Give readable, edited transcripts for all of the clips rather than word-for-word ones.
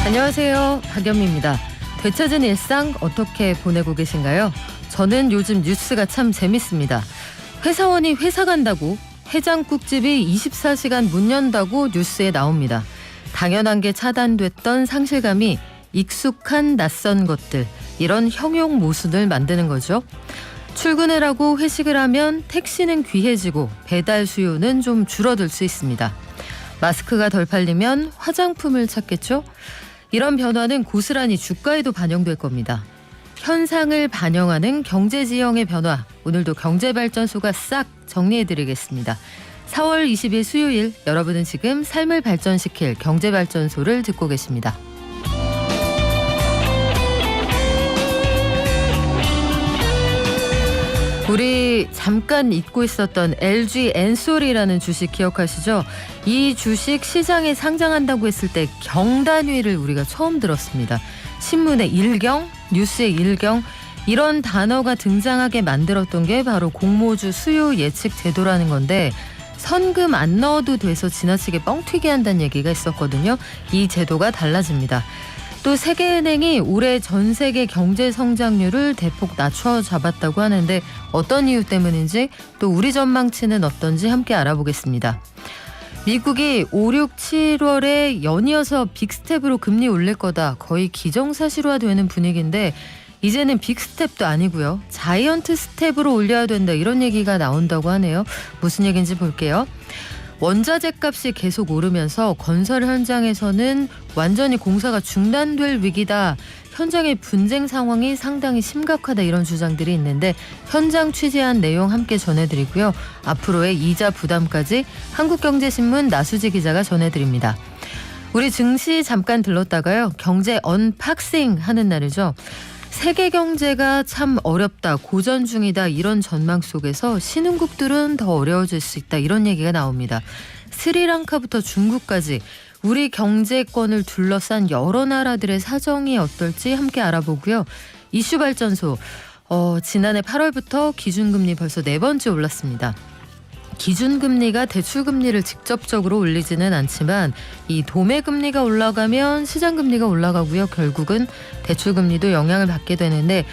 안녕하세요. 박연미입니다. 되찾은 일상 어떻게 보내고 계신가요? 저는 요즘 뉴스가 참 재밌습니다. 회사원이 회사 간다고, 해장국집이 24시간 문 연다고 뉴스에 나옵니다. 당연한 게 차단됐던 상실감이 익숙한 낯선 것들, 이런 형용 모순을 만드는 거죠. 출근을 하고 회식을 하면 택시는 귀해지고 배달 수요는 좀 줄어들 수 있습니다. 마스크가 덜 팔리면 화장품을 찾겠죠? 이런 변화는 고스란히 주가에도 반영될 겁니다. 현상을 반영하는 경제지형의 변화, 오늘도 경제발전소가 싹 정리해드리겠습니다. 4월 20일 수요일, 여러분은 지금 삶을 발전시킬 경제발전소를 듣고 계십니다. 우리 잠깐 잊고 있었던 LG 엔솔이라는 주식 기억하시죠? 이 주식 시장에 상장한다고 했을 때 경단위를 우리가 처음 들었습니다. 신문의 일경, 뉴스의 일경, 이런 단어가 등장하게 만들었던 게 바로 공모주 수요 예측 제도라는 건데, 선금 안 넣어도 돼서 지나치게 뻥튀기 한다는 얘기가 있었거든요. 이 제도가 달라집니다. 또 세계은행이 올해 전 세계 경제 성장률을 대폭 낮춰 잡았다고 하는데 어떤 이유 때문인지, 또 우리 전망치는 어떤지 함께 알아보겠습니다. 미국이 5, 6, 7월에 연이어서 빅스텝으로 금리 올릴 거다, 거의 기정사실화되는 분위기인데 이제는 빅스텝도 아니고요, 자이언트 스텝으로 올려야 된다, 이런 얘기가 나온다고 하네요. 무슨 얘기인지 볼게요. 원자재 값이 계속 오르면서 건설 현장에서는 완전히 공사가 중단될 위기다, 현장의 분쟁 상황이 상당히 심각하다, 이런 주장들이 있는데 현장 취재한 내용 함께 전해드리고요. 앞으로의 이자 부담까지 한국경제신문 나수지 기자가 전해드립니다. 우리 증시 잠깐 들렀다가요, 경제 언박싱 하는 날이죠. 세계 경제가 참 어렵다, 고전 중이다, 이런 전망 속에서 신흥국들은 더 어려워질 수 있다, 이런 얘기가 나옵니다. 스리랑카부터 중국까지 우리 경제권을 둘러싼 여러 나라들의 사정이 어떨지 함께 알아보고요. 이슈 발전소, 지난해 8월부터 기준금리 벌써 4번째 올랐습니다. 기준금리가 대출금리를 직접적으로 올리지는 않지만 이 도매금리가 올라가면 시장금리가 올라가고요. 결국은 대출금리도 영향을 받게 되는데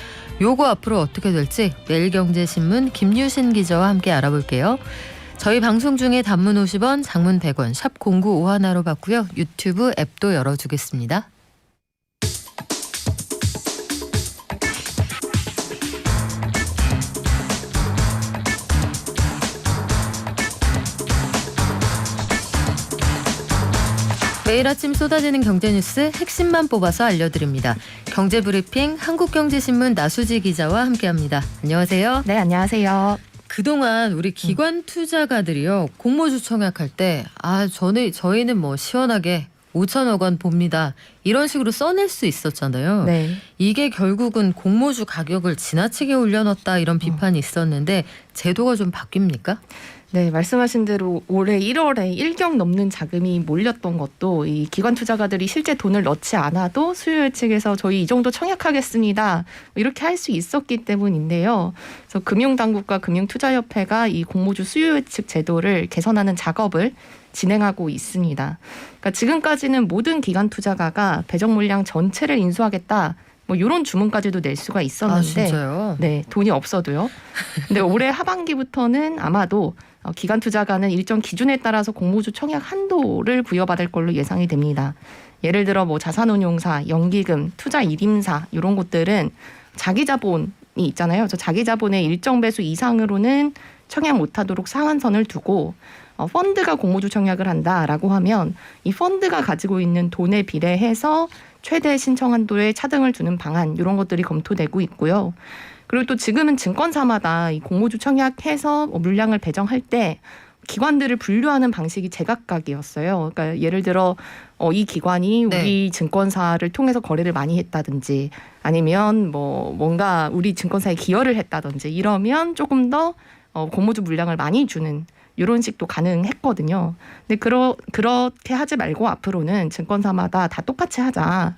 요거 앞으로 어떻게 될지 매일경제신문 김유신 기자와 함께 알아볼게요. 저희 방송 중에 단문 50원, 장문 100원, 샵 0951로 받고요. 유튜브 앱도 열어두겠습니다. 매일 아침 쏟아지는 경제뉴스 핵심만 뽑아서 알려드립니다. 경제브리핑 한국경제신문 나수지 기자와 함께합니다. 안녕하세요. 네, 안녕하세요. 그동안 우리 기관 투자가들이요, 공모주 청약할 때 저희는 뭐 시원하게 5천억 원 봅니다, 이런 식으로 써낼 수 있었잖아요. 네. 이게 결국은 공모주 가격을 지나치게 올려놨다, 이런 비판이 있었는데 제도가 좀 바뀝니까? 네, 말씀하신 대로 올해 1월에 1경 넘는 자금이 몰렸던 것도 이 기관 투자가들이 실제 돈을 넣지 않아도 수요 예측에서 저희 이 정도 청약하겠습니다, 이렇게 할 수 있었기 때문인데요. 그래서 금융당국과 금융투자협회가 이 공모주 수요 예측 제도를 개선하는 작업을 진행하고 있습니다. 그러니까 지금까지는 모든 기관 투자가가 배정 물량 전체를 인수하겠다, 뭐 이런 주문까지도 낼 수가 있었는데, 진짜요? 네, 돈이 없어도요. 근데 올해 하반기부터는 아마도 기관 투자가는 일정 기준에 따라서 공모주 청약 한도를 부여받을 걸로 예상이 됩니다. 예를 들어 뭐 자산운용사, 연기금, 투자 일임사, 이런 곳들은 자기 자본이 있잖아요. 저 자기 자본의 일정 배수 이상으로는 청약 못하도록 상한선을 두고 펀드가 공모주 청약을 한다라고 하면 이 펀드가 가지고 있는 돈에 비례해서 최대 신청 한도에 차등을 두는 방안, 이런 것들이 검토되고 있고요. 그리고 또 지금은 증권사마다 이 공모주 청약해서 물량을 배정할 때 기관들을 분류하는 방식이 제각각이었어요. 그러니까 예를 들어 이 기관이 우리 증권사를 통해서 거래를 많이 했다든지, 아니면 뭐 뭔가 우리 증권사에 기여를 했다든지, 이러면 조금 더 공모주 물량을 많이 주는 이런 식도 가능했거든요. 근데 그렇게 하지 말고 앞으로는 증권사마다 다 똑같이 하자.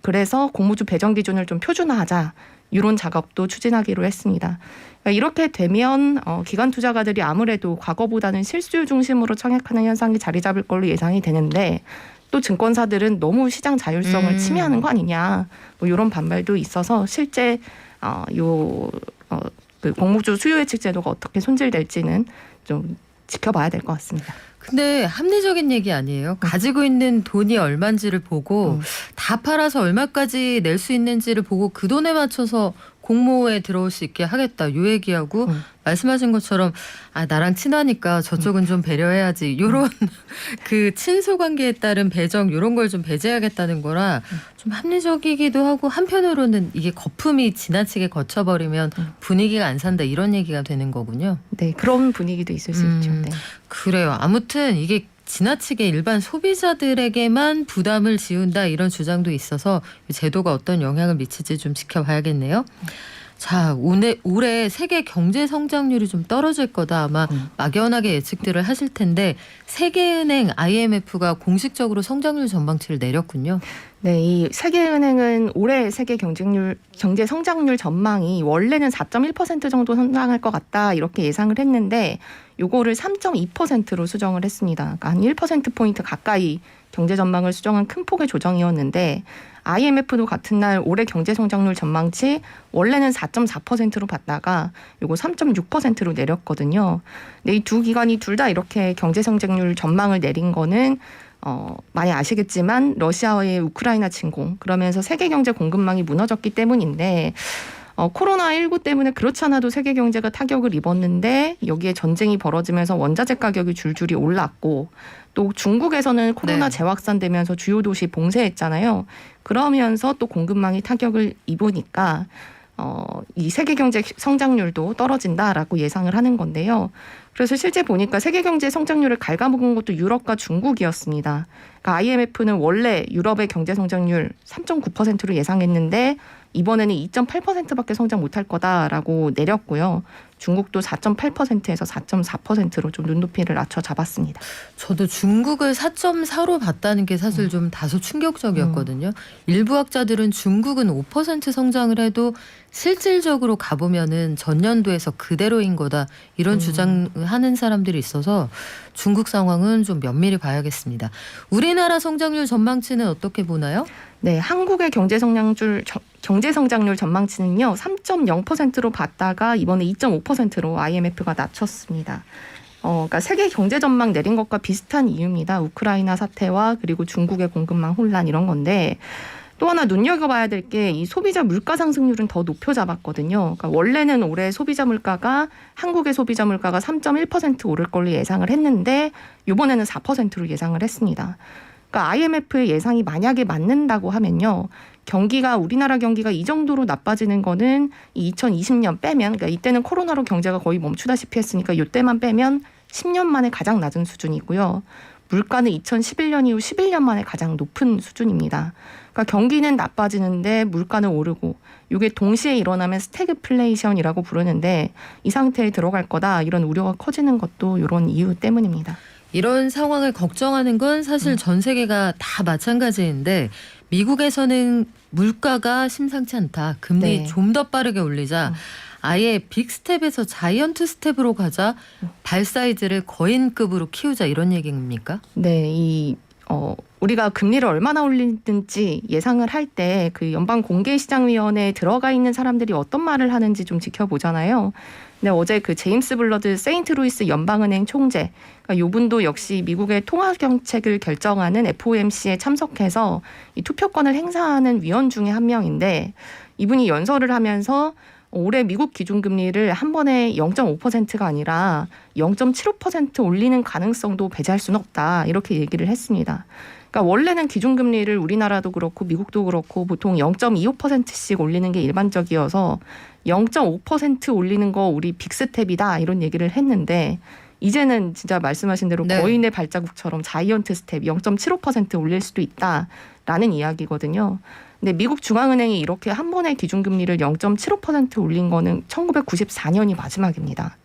그래서 공모주 배정 기준을 좀 표준화하자. 이런 작업도 추진하기로 했습니다. 그러니까 이렇게 되면 기관 투자가들이 아무래도 과거보다는 실수요 중심으로 청약하는 현상이 자리 잡을 걸로 예상이 되는데, 또 증권사들은 너무 시장 자율성을 침해하는 거 아니냐 뭐 이런 반발도 있어서 실제 그 공모주 수요 예측 제도가 어떻게 손질될지는 좀 지켜봐야 될 것 같습니다. 근데 합리적인 얘기 아니에요? 가지고 있는 돈이 얼마인지를 보고 다 팔아서 얼마까지 낼 수 있는지를 보고 그 돈에 맞춰서 공모에 들어올 수 있게 하겠다. 요 얘기하고 말씀하신 것처럼 나랑 친하니까 저쪽은 좀 배려해야지. 요런 그 친소 관계에 따른 배정 요런 걸 좀 배제하겠다는 거라 좀 합리적이기도 하고 한편으로는 이게 거품이 지나치게 거쳐버리면 분위기가 안 산다 이런 얘기가 되는 거군요. 네, 그런 분위기도 있을 수 있죠. 네. 그래요. 아무튼 이게 지나치게 일반 소비자들에게만 부담을 지운다 이런 주장도 있어서 제도가 어떤 영향을 미칠지 좀 지켜봐야겠네요. 자, 올해 세계 경제 성장률이 좀 떨어질 거다 아마 막연하게 예측들을 하실 텐데 세계은행 IMF가 공식적으로 성장률 전망치를 내렸군요. 네, 이 세계은행은 올해 세계 경제 성장률 전망이 원래는 4.1% 정도 성장할 것 같다 이렇게 예상을 했는데 요거를 3.2%로 수정을 했습니다. 그러니까 한 1%포인트 가까이 경제 전망을 수정한 큰 폭의 조정이었는데 IMF도 같은 날 올해 경제 성장률 전망치 원래는 4.4%로 봤다가 요거 3.6%로 내렸거든요. 근데 이 두 기관이 둘 다 이렇게 경제 성장률 전망을 내린 거는 많이 아시겠지만 러시아의 우크라이나 침공 그러면서 세계 경제 공급망이 무너졌기 때문인데 코로나19 때문에 그렇지 않아도 세계 경제가 타격을 입었는데 여기에 전쟁이 벌어지면서 원자재 가격이 줄줄이 올랐고 또 중국에서는 코로나 재확산되면서 주요 도시 봉쇄했잖아요. 그러면서 또 공급망이 타격을 입으니까 이 세계 경제 성장률도 떨어진다라고 예상을 하는 건데요. 그래서 실제 보니까 세계 경제 성장률을 갉아먹은 것도 유럽과 중국이었습니다. 그러니까 IMF는 원래 유럽의 경제 성장률 3.9%로 예상했는데 이번에는 2.8%밖에 성장 못할 거다라고 내렸고요. 중국도 4.8%에서 4.4%로 좀 눈높이를 낮춰 잡았습니다. 저도 중국을 4.4로 봤다는 게 사실 좀 다소 충격적이었거든요. 일부 학자들은 중국은 5% 성장을 해도 실질적으로 가보면은 전년도에서 그대로인 거다 이런 주장하는 사람들이 있어서 중국 상황은 좀 면밀히 봐야겠습니다. 우리나라 성장률 전망치는 어떻게 보나요? 네, 한국의 경제 성장률 전망치는요 3.0%로 봤다가 이번에 2.5%로 IMF가 낮췄습니다. 그러니까 세계 경제 전망 내린 것과 비슷한 이유입니다. 우크라이나 사태와 그리고 중국의 공급망 혼란 이런 건데 또 하나 눈여겨봐야 될 게 이 소비자 물가 상승률은 더 높여 잡았거든요. 그러니까 원래는 올해 한국의 소비자 물가가 3.1% 오를 걸로 예상을 했는데 이번에는 4%로 예상을 했습니다. 그러니까 IMF의 예상이 만약에 맞는다고 하면요. 우리나라 경기가 이 정도로 나빠지는 거는 2020년 빼면 그러니까 이때는 코로나로 경제가 거의 멈추다시피 했으니까 이때만 빼면 10년 만에 가장 낮은 수준이고요. 물가는 2011년 이후 11년 만에 가장 높은 수준입니다. 그러니까 경기는 나빠지는데 물가는 오르고 이게 동시에 일어나면 스태그플레이션이라고 부르는데 이 상태에 들어갈 거다 이런 우려가 커지는 것도 이런 이유 때문입니다. 이런 상황을 걱정하는 건 사실 전 세계가 다 마찬가지인데 미국에서는 물가가 심상치 않다. 금리 좀 더 빠르게 올리자. 아예 빅스텝에서 자이언트 스텝으로 가자. 발 사이즈를 거인급으로 키우자 이런 얘기입니까? 네, 우리가 금리를 얼마나 올리든지 예상을 할 때 그 연방공개시장위원회에 들어가 있는 사람들이 어떤 말을 하는지 좀 지켜보잖아요. 근데 어제 그 제임스 블러드 세인트루이스 연방은행 총재, 그러니까 이분도 역시 미국의 통화정책을 결정하는 FOMC에 참석해서 이 투표권을 행사하는 위원 중에 한 명인데 이분이 연설을 하면서 올해 미국 기준금리를 한 번에 0.5%가 아니라 0.75% 올리는 가능성도 배제할 수는 없다 이렇게 얘기를 했습니다. 그러니까 원래는 기준금리를 우리나라도 그렇고 미국도 그렇고 보통 0.25%씩 올리는 게 일반적이어서 0.5% 올리는 거 우리 빅스텝이다 이런 얘기를 했는데 이제는 진짜 말씀하신 대로 거인의 발자국처럼 자이언트 스텝 0.75% 올릴 수도 있다라는 이야기거든요. 근데 미국 중앙은행이 이렇게 한 번에 기준금리를 0.75% 올린 거는 1994년이 마지막입니다.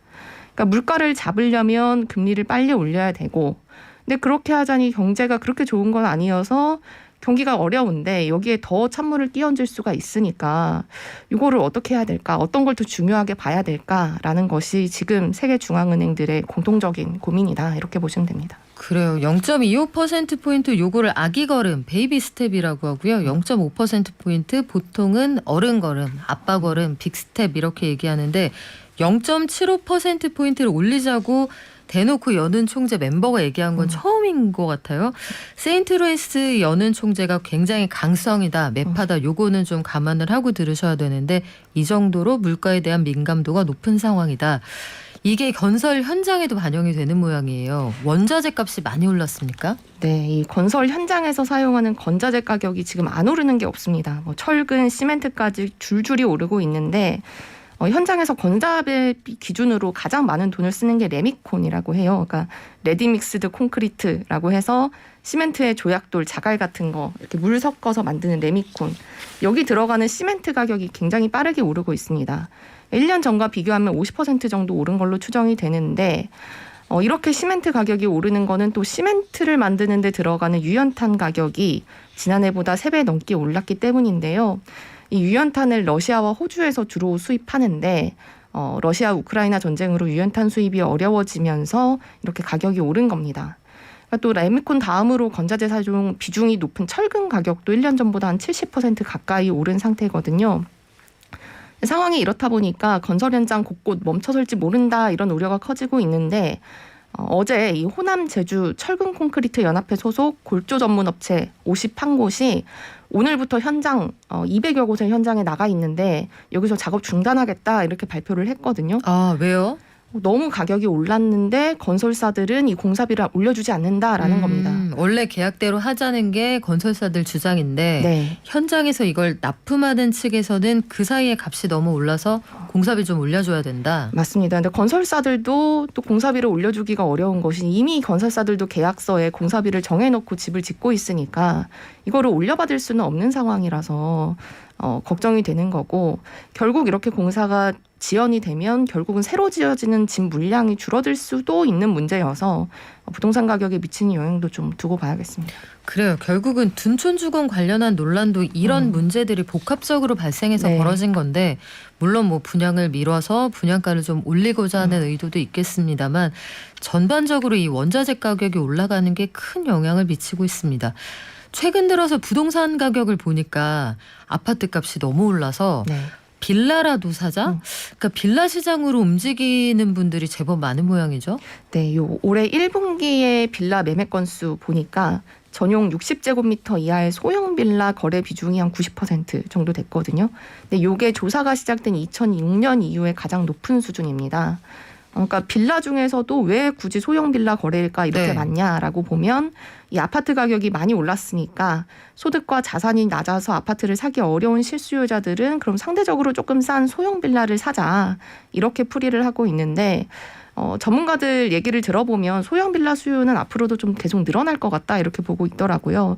그러니까 물가를 잡으려면 금리를 빨리 올려야 되고 근데 그렇게 하자니 경제가 그렇게 좋은 건 아니어서 경기가 어려운데 여기에 더 찬물을 끼얹을 수가 있으니까 이거를 어떻게 해야 될까? 어떤 걸 더 중요하게 봐야 될까라는 것이 지금 세계 중앙은행들의 공통적인 고민이다. 이렇게 보시면 됩니다. 그래요. 0.25%포인트 요거를 아기 걸음, 베이비 스텝이라고 하고요. 0.5%포인트 보통은 어른 걸음, 아빠 걸음, 빅 스텝 이렇게 얘기하는데 0.75%포인트를 올리자고 대놓고 여는 총재 멤버가 얘기한 건 처음인 것 같아요. 세인트루이스 여는 총재가 굉장히 강성이다, 매파다, 요거는 좀 감안을 하고 들으셔야 되는데 이 정도로 물가에 대한 민감도가 높은 상황이다. 이게 건설 현장에도 반영이 되는 모양이에요. 원자재 값이 많이 올랐습니까? 네, 이 건설 현장에서 사용하는 건자재 가격이 지금 안 오르는 게 없습니다. 뭐 철근, 시멘트까지 줄줄이 오르고 있는데 현장에서 건자재 기준으로 가장 많은 돈을 쓰는 게 레미콘이라고 해요. 그러니까 레디믹스드 콘크리트라고 해서 시멘트에 조약돌, 자갈 같은 거 이렇게 물 섞어서 만드는 레미콘. 여기 들어가는 시멘트 가격이 굉장히 빠르게 오르고 있습니다. 1년 전과 비교하면 50% 정도 오른 걸로 추정이 되는데 이렇게 시멘트 가격이 오르는 거는 또 시멘트를 만드는 데 들어가는 유연탄 가격이 지난해보다 3배 넘게 올랐기 때문인데요. 이 유연탄을 러시아와 호주에서 주로 수입하는데 러시아 우크라이나 전쟁으로 유연탄 수입이 어려워지면서 이렇게 가격이 오른 겁니다. 또 레미콘 다음으로 건자재 사용 비중이 높은 철근 가격도 1년 전보다 한 70% 가까이 오른 상태거든요. 상황이 이렇다 보니까 건설 현장 곳곳 멈춰설지 모른다 이런 우려가 커지고 있는데 어제 이 호남 제주 철근 콘크리트 연합회 소속 골조 전문 업체 51곳이 오늘부터 현장 200여 곳의 현장에 나가 있는데 여기서 작업 중단하겠다 이렇게 발표를 했거든요. 아, 왜요? 너무 가격이 올랐는데 건설사들은 이 공사비를 올려주지 않는다라는 겁니다. 원래 계약대로 하자는 게 건설사들 주장인데 네. 현장에서 이걸 납품하는 측에서는 그 사이에 값이 너무 올라서 공사비 좀 올려줘야 된다. 맞습니다. 근데 건설사들도 또 공사비를 올려주기가 어려운 것이 이미 건설사들도 계약서에 공사비를 정해놓고 집을 짓고 있으니까 이거를 올려받을 수는 없는 상황이라서 걱정이 되는 거고 결국 이렇게 공사가 지연이 되면 결국은 새로 지어지는 집 물량이 줄어들 수도 있는 문제여서 부동산 가격에 미치는 영향도 좀 두고 봐야겠습니다. 그래요. 결국은 둔촌주공 관련한 논란도 이런 문제들이 복합적으로 발생해서 네. 벌어진 건데 물론 뭐 분양을 미뤄서 분양가를 좀 올리고자 하는 의도도 있겠습니다만 전반적으로 이 원자재 가격이 올라가는 게 큰 영향을 미치고 있습니다. 최근 들어서 부동산 가격을 보니까 아파트 값이 너무 올라서 네. 빌라라도 사자? 그러니까 빌라 시장으로 움직이는 분들이 제법 많은 모양이죠. 네, 요 올해 1분기의 빌라 매매 건수 보니까 전용 60제곱미터 이하의 소형 빌라 거래 비중이 한 90% 정도 됐거든요. 근데 요게 조사가 시작된 2006년 이후에 가장 높은 수준입니다. 그러니까 빌라 중에서도 왜 굳이 소형 빌라 거래일까 이렇게 네. 많냐라고 보면 이 아파트 가격이 많이 올랐으니까 소득과 자산이 낮아서 아파트를 사기 어려운 실수요자들은 그럼 상대적으로 조금 싼 소형 빌라를 사자 이렇게 풀이를 하고 있는데 전문가들 얘기를 들어보면 소형 빌라 수요는 앞으로도 좀 계속 늘어날 것 같다 이렇게 보고 있더라고요.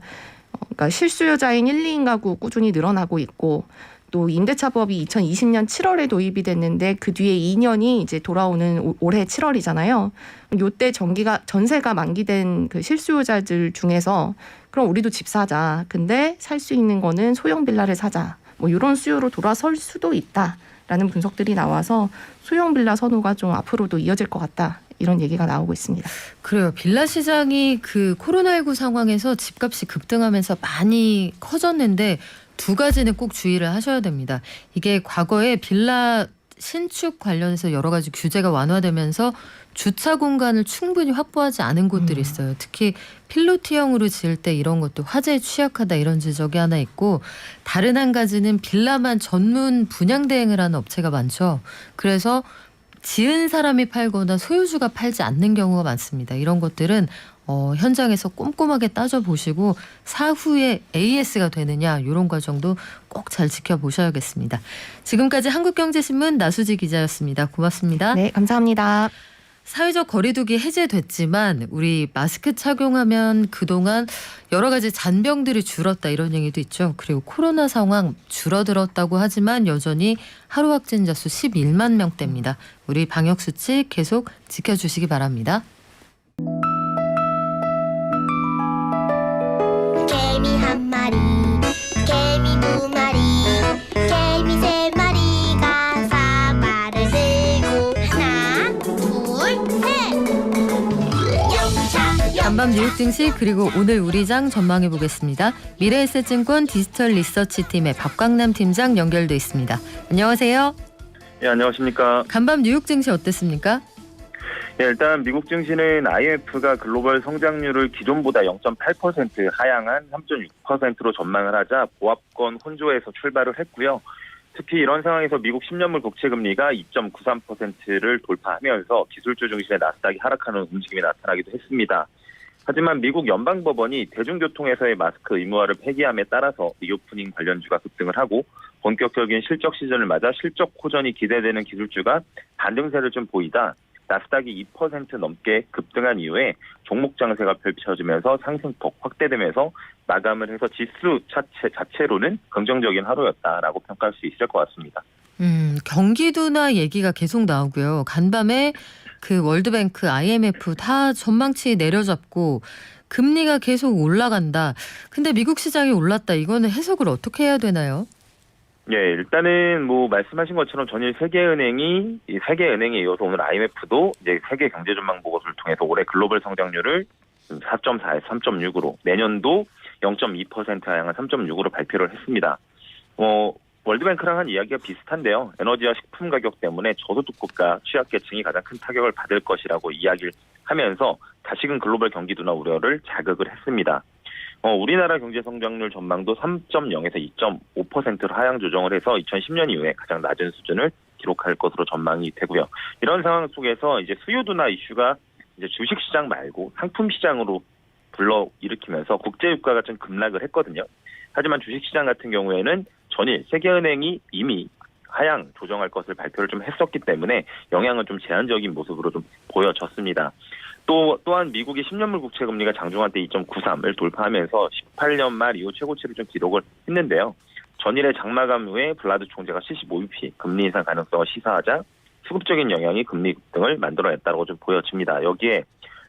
그러니까 실수요자인 1, 2인 가구 꾸준히 늘어나고 있고 또 임대차법이 2020년 7월에 도입이 됐는데 그 뒤에 2년이 이제 돌아오는 올해 7월이잖아요. 요때 전세가 만기된 그 실수요자들 중에서 그럼 우리도 집 사자. 근데 살 수 있는 거는 소형 빌라를 사자. 뭐 이런 수요로 돌아설 수도 있다라는 분석들이 나와서 소형 빌라 선호가 좀 앞으로도 이어질 것 같다. 이런 얘기가 나오고 있습니다. 그래요. 빌라 시장이 그 코로나19 상황에서 집값이 급등하면서 많이 커졌는데 두 가지는 꼭 주의를 하셔야 됩니다. 이게 과거에 빌라 신축 관련해서 여러 가지 규제가 완화되면서 주차 공간을 충분히 확보하지 않은 곳들이 있어요. 특히 필로티형으로 지을 때 이런 것도 화재에 취약하다 이런 지적이 하나 있고 다른 한 가지는 빌라만 전문 분양 대행을 하는 업체가 많죠. 그래서 지은 사람이 팔거나 소유주가 팔지 않는 경우가 많습니다. 이런 것들은 현장에서 꼼꼼하게 따져보시고 사후에 AS가 되느냐 이런 과정도 꼭 잘 지켜보셔야겠습니다. 지금까지 한국경제신문 나수지 기자였습니다. 고맙습니다. 네, 감사합니다. 사회적 거리두기 해제됐지만 우리 마스크 착용하면 그동안 여러 가지 잔병들이 줄었다 이런 얘기도 있죠. 그리고 코로나 상황 줄어들었다고 하지만 여전히 하루 확진자 수 11만 명대입니다. 우리 방역수칙 계속 지켜주시기 바랍니다. 개미 한 마리, 개미 두 마리, 개미 세 마리가 사과를 들고 하나, 둘, 셋. 영차, 반방구 미국 증시 그리고 오늘 우리 장 전망해 보겠습니다. 미래에셋증권 디지털 리서치팀의 박광남 팀장 연결돼 있습니다. 안녕하세요. 예, 안녕하십니까. 간밤 뉴욕 증시 어땠습니까? 예, 일단 미국 증시는 IMF가 글로벌 성장률을 기존보다 0.8% 하향한 3.6%로 전망을 하자 보합권 혼조에서 출발을 했고요. 특히 이런 상황에서 미국 10년물 국채금리가 2.93%를 돌파하면서 기술주 중심의 나스닥이 하락하는 움직임이 나타나기도 했습니다. 하지만 미국 연방법원이 대중교통에서의 마스크 의무화를 폐기함에 따라서 리오프닝 관련주가 급등을 하고 본격적인 실적 시즌을 맞아 실적 호전이 기대되는 기술주가 반등세를 좀 보이다 나스닥이 2% 넘게 급등한 이후에 종목 장세가 펼쳐지면서 상승폭 확대되면서 마감을 해서 지수 자체로는 긍정적인 하루였다라고 평가할 수 있을 것 같습니다. 경기도나 얘기가 계속 나오고요. 간밤에 그 월드뱅크, IMF 다 전망치 내려잡고 금리가 계속 올라간다. 근데 미국 시장이 올랐다. 이거는 해석을 어떻게 해야 되나요? 예, 일단은 뭐 말씀하신 것처럼 전일 세계은행에 이어서 오늘 IMF도 이제 세계 경제 전망 보고서를 통해서 올해 글로벌 성장률을 4.4에서 3.6으로 내년도 0.2% 하향한 3.6으로 발표를 했습니다. 월드뱅크랑 한 이야기가 비슷한데요. 에너지와 식품 가격 때문에 저소득국가 취약계층이 가장 큰 타격을 받을 것이라고 이야기를 하면서 다시금 글로벌 경기도나 우려를 자극을 했습니다. 우리나라 경제 성장률 전망도 3.0에서 2.5%로 하향 조정을 해서 2010년 이후에 가장 낮은 수준을 기록할 것으로 전망이 되고요. 이런 상황 속에서 이제 수요도나 이슈가 이제 주식 시장 말고 상품 시장으로 불러일으키면서 국제 유가가 좀 급락을 했거든요. 하지만 주식 시장 같은 경우에는 전일 세계은행이 이미 하향 조정할 것을 발표를 좀 했었기 때문에 영향은 좀 제한적인 모습으로 좀 보여졌습니다. 또한 미국의 10년물 국채 금리가 장중한 때 2.93을 돌파하면서 18년 말 이후 최고치를 좀 기록을 했는데요. 전일의 장마감 후에 블라드 총재가 75bp 금리 인상 가능성을 시사하자 수급적인 영향이 금리 급등을 만들어냈다고 좀 보여집니다. 여기에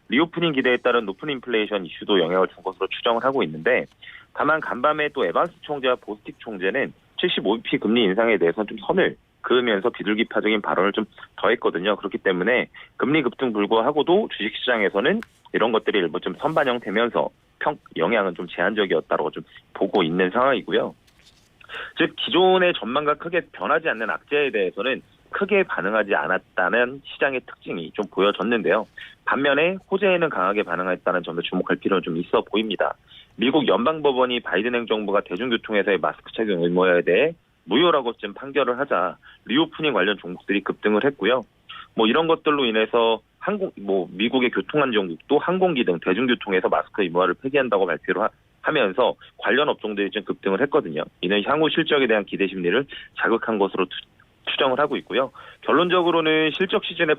리오프닝 기대에 따른 높은 인플레이션 이슈도 영향을 준 것으로 추정을 하고 있는데 다만 간밤에 또 에반스 총재와 보스틱 총재는 75bp 금리 인상에 대해서 좀 선을 그으면서 비둘기파적인 발언을 좀 더했거든요. 그렇기 때문에 금리 급등 불구하고도 주식시장에서는 이런 것들이 일부 좀 선반영되면서 영향은 좀 제한적이었다고 좀 보고 있는 상황이고요. 즉 기존의 전망과 크게 변하지 않는 악재에 대해서는 크게 반응하지 않았다는 시장의 특징이 좀 보여졌는데요. 반면에 호재에는 강하게 반응했다는 점에 주목할 필요는 좀 있어 보입니다. 미국 연방법원이 바이든 행정부가 대중교통에서의 마스크 착용 의무화에 대해 무효라고 좀 판결을 하자 리오프닝 관련 종목들이 급등을 했고요. 뭐 이런 것들로 인해서 미국의 교통안전국도 항공기 등 대중교통에서 마스크 의무화를 폐기한다고 발표를 하면서 관련 업종들이 좀 급등을 했거든요. 이는 향후 실적에 대한 기대 심리를 자극한 것으로 추정을 하고 있고요. 결론적으로는 실적 시즌의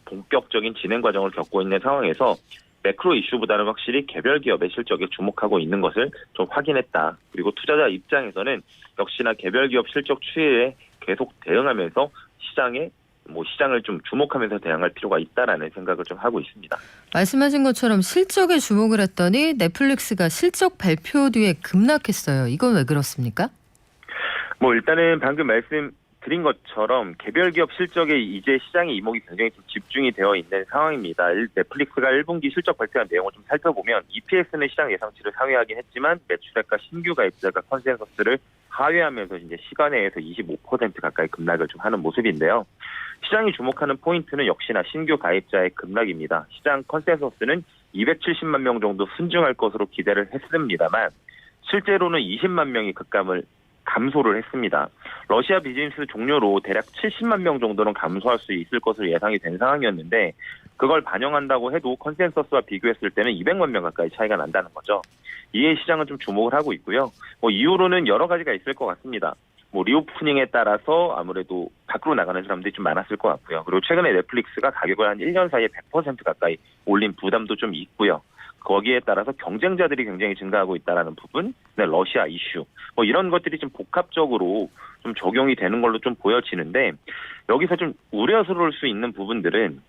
본격적인 진행 과정을 겪고 있는 상황에서 매크로 이슈보다는 확실히 개별 기업의 실적에 주목하고 있는 것을 좀 확인했다. 그리고 투자자 입장에서는 역시나 개별 기업 실적 추이에 계속 대응하면서 시장을 좀 주목하면서 대응할 필요가 있다라는 생각을 좀 하고 있습니다. 말씀하신 것처럼 실적에 주목을 했더니 넷플릭스가 실적 발표 뒤에 급락했어요. 이건 왜 그렇습니까? 일단은 방금 말씀드린 것처럼 개별 기업 실적에 이제 시장의 이목이 굉장히 좀 집중이 되어 있는 상황입니다. 넷플릭스가 1분기 실적 발표한 내용을 좀 살펴보면 EPS는 시장 예상치를 상회하긴 했지만 매출액과 신규 가입자가 컨센서스를 하회하면서 이제 시간에서 25% 가까이 급락을 좀 하는 모습인데요. 시장이 주목하는 포인트는 역시나 신규 가입자의 급락입니다. 시장 컨센서스는 270만 명 정도 순증할 것으로 기대를 했습니다만 실제로는 20만 명이 감소를 했습니다. 러시아 비즈니스 종료로 대략 70만 명 정도는 감소할 수 있을 것으로 예상이 된 상황이었는데 그걸 반영한다고 해도 컨센서스와 비교했을 때는 200만 명 가까이 차이가 난다는 거죠. 이에 시장은 좀 주목을 하고 있고요. 이유로는 여러 가지가 있을 것 같습니다. 리오프닝에 따라서 아무래도 밖으로 나가는 사람들이 좀 많았을 것 같고요. 그리고 최근에 넷플릭스가 가격을 한 1년 사이에 100% 가까이 올린 부담도 좀 있고요. 거기에 따라서 경쟁자들이 굉장히 증가하고 있다는 부분, 러시아 이슈, 이런 것들이 좀 복합적으로 좀 적용이 되는 걸로 좀 보여지는데 여기서 좀 우려스러울 수 있는 부분들은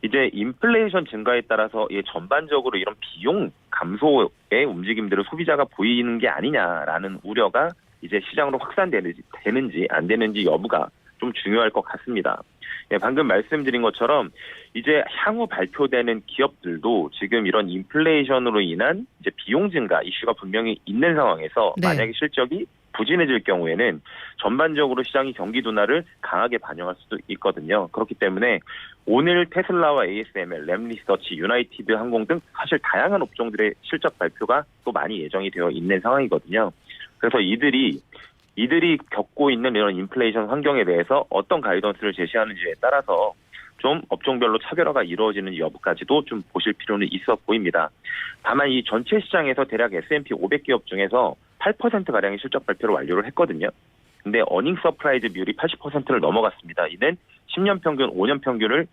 이제 인플레이션 증가에 따라서 전반적으로 이런 비용 감소의 움직임들을 소비자가 보이는 게 아니냐라는 우려가 이제 시장으로 확산되는지 안 되는지 여부가 좀 중요할 것 같습니다. 예, 방금 말씀드린 것처럼 이제 향후 발표되는 기업들도 지금 이런 인플레이션으로 인한 이제 비용 증가 이슈가 분명히 있는 상황에서 네. 만약에 실적이 부진해질 경우에는 전반적으로 시장이 경기 둔화를 강하게 반영할 수도 있거든요. 그렇기 때문에 오늘 테슬라와 ASML, 램리서치, 유나이티드 항공 등 사실 다양한 업종들의 실적 발표가 또 많이 예정이 되어 있는 상황이거든요. 그래서 이들이 겪고 있는 이런 인플레이션 환경에 대해서 어떤 가이던스를 제시하는지에 따라서 좀 업종별로 차별화가 이루어지는 여부까지도 좀 보실 필요는 있어 보입니다. 다만 이 전체 시장에서 대략 S&P 500기업 중에서 8%가량의 실적 발표를 완료를 했거든요. 근데 어닝 서프라이즈 비율이 80%를 넘어갔습니다. 이는 10년 평균, 5년 평균을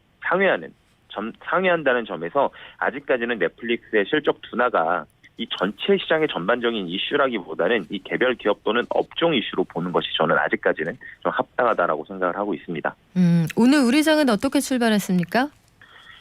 상회한다는 점에서 아직까지는 넷플릭스의 실적 둔화가 이 전체 시장의 전반적인 이슈라기보다는 이 개별 기업 또는 업종 이슈로 보는 것이 저는 아직까지는 좀 합당하다라고 생각을 하고 있습니다. 오늘 우리 장은 어떻게 출발했습니까?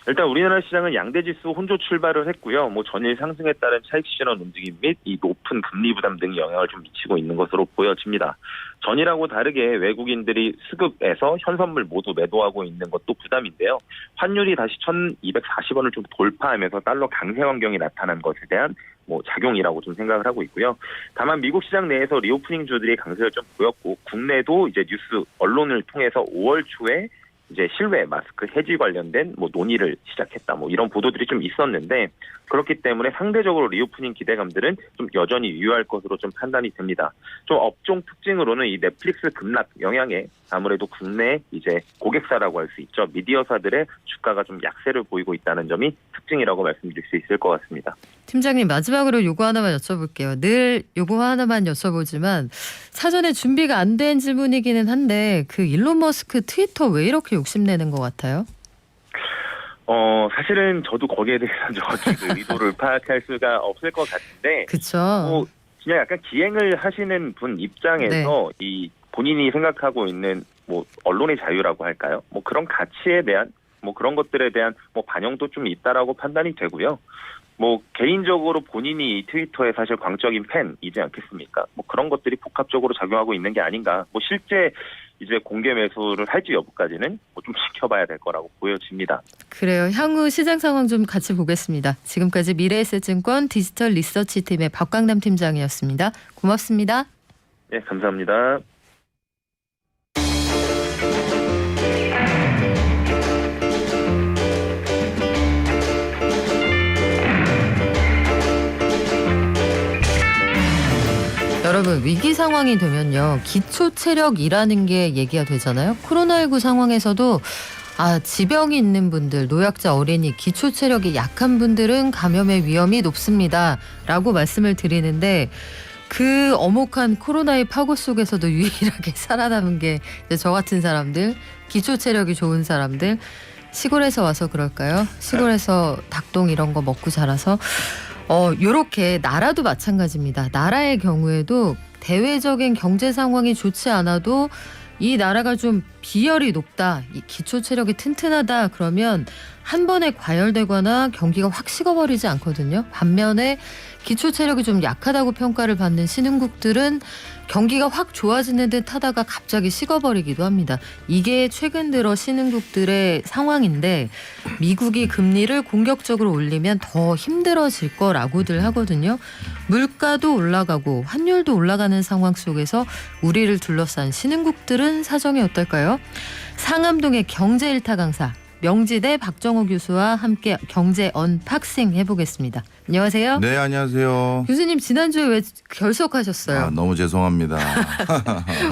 일단 우리나라 시장은 양대지수 혼조 출발을 했고요. 전일 상승에 따른 차익 실현 움직임 및 이 높은 금리 부담 등이 영향을 좀 미치고 있는 것으로 보여집니다. 전일하고 다르게 외국인들이 수급에서 현선물 모두 매도하고 있는 것도 부담인데요. 환율이 다시 1,240원을 좀 돌파하면서 달러 강세 환경이 나타난 것에 대한 작용이라고 좀 생각을 하고 있고요. 다만 미국 시장 내에서 리오프닝 주들이 강세를 좀 보였고 국내도 이제 뉴스 언론을 통해서 5월 초에 이제 실외 마스크 해지 관련된 논의를 시작했다 이런 보도들이 좀 있었는데 그렇기 때문에 상대적으로 리오프닝 기대감들은 좀 여전히 유효할 것으로 좀 판단이 됩니다. 좀 업종 특징으로는 이 넷플릭스 급락 영향에 아무래도 국내 이제 고객사라고 할 수 있죠. 미디어사들의 주가가 좀 약세를 보이고 있다는 점이 특징이라고 말씀드릴 수 있을 것 같습니다. 팀장님 마지막으로 요거 하나만 여쭤볼게요. 늘 요거 하나만 여쭤보지만 사전에 준비가 안 된 질문이기는 한데 그 일론 머스크 트위터 왜 이렇게 욕심내는 것 같아요? 사실은 저도 거기에 대해서 정확히 의도를 파악할 수가 없을 것 같은데 그렇죠. 그냥 약간 기행을 하시는 분 입장에서 이 본인이 생각하고 있는 언론의 자유라고 할까요? 그런 가치에 대한 그런 것들에 대한 반영도 좀 있다라고 판단이 되고요. 개인적으로 본인이 이 트위터의 사실 광적인 팬이지 않겠습니까? 그런 것들이 복합적으로 작용하고 있는 게 아닌가. 실제 이제 공개 매수를 할지 여부까지는 좀 지켜봐야 될 거라고 보여집니다. 그래요. 향후 시장 상황 좀 같이 보겠습니다. 지금까지 미래에셋증권 디지털 리서치 팀의 박광남 팀장이었습니다. 고맙습니다. 네, 감사합니다. 여러분 위기 상황이 되면요. 기초 체력이라는 게 얘기가 되잖아요. 코로나19 상황에서도 지병이 있는 분들, 노약자, 어린이, 기초 체력이 약한 분들은 감염의 위험이 높습니다. 라고 말씀을 드리는데 그 엄혹한 코로나의 파고 속에서도 유일하게 살아남은 게 저 같은 사람들, 기초 체력이 좋은 사람들, 시골에서 와서 그럴까요? 시골에서 닭똥 이런 거 먹고 자라서 요렇게 나라도 마찬가지입니다. 나라의 경우에도 대외적인 경제 상황이 좋지 않아도 이 나라가 좀 비열이 높다, 이 기초 체력이 튼튼하다 그러면 한 번에 과열되거나 경기가 확 식어버리지 않거든요. 반면에 기초 체력이 좀 약하다고 평가를 받는 신흥국들은 경기가 확 좋아지는 듯 하다가 갑자기 식어버리기도 합니다. 이게 최근 들어 신흥국들의 상황인데 미국이 금리를 공격적으로 올리면 더 힘들어질 거라고들 하거든요. 물가도 올라가고 환율도 올라가는 상황 속에서 우리를 둘러싼 신흥국들은 사정이 어떨까요? 상암동의 경제 일타 강사 명지대 박정호 교수와 함께 경제 언박싱 해보겠습니다. 안녕하세요. 네, 안녕하세요. 교수님 지난주에 왜 결석하셨어요? 너무 죄송합니다.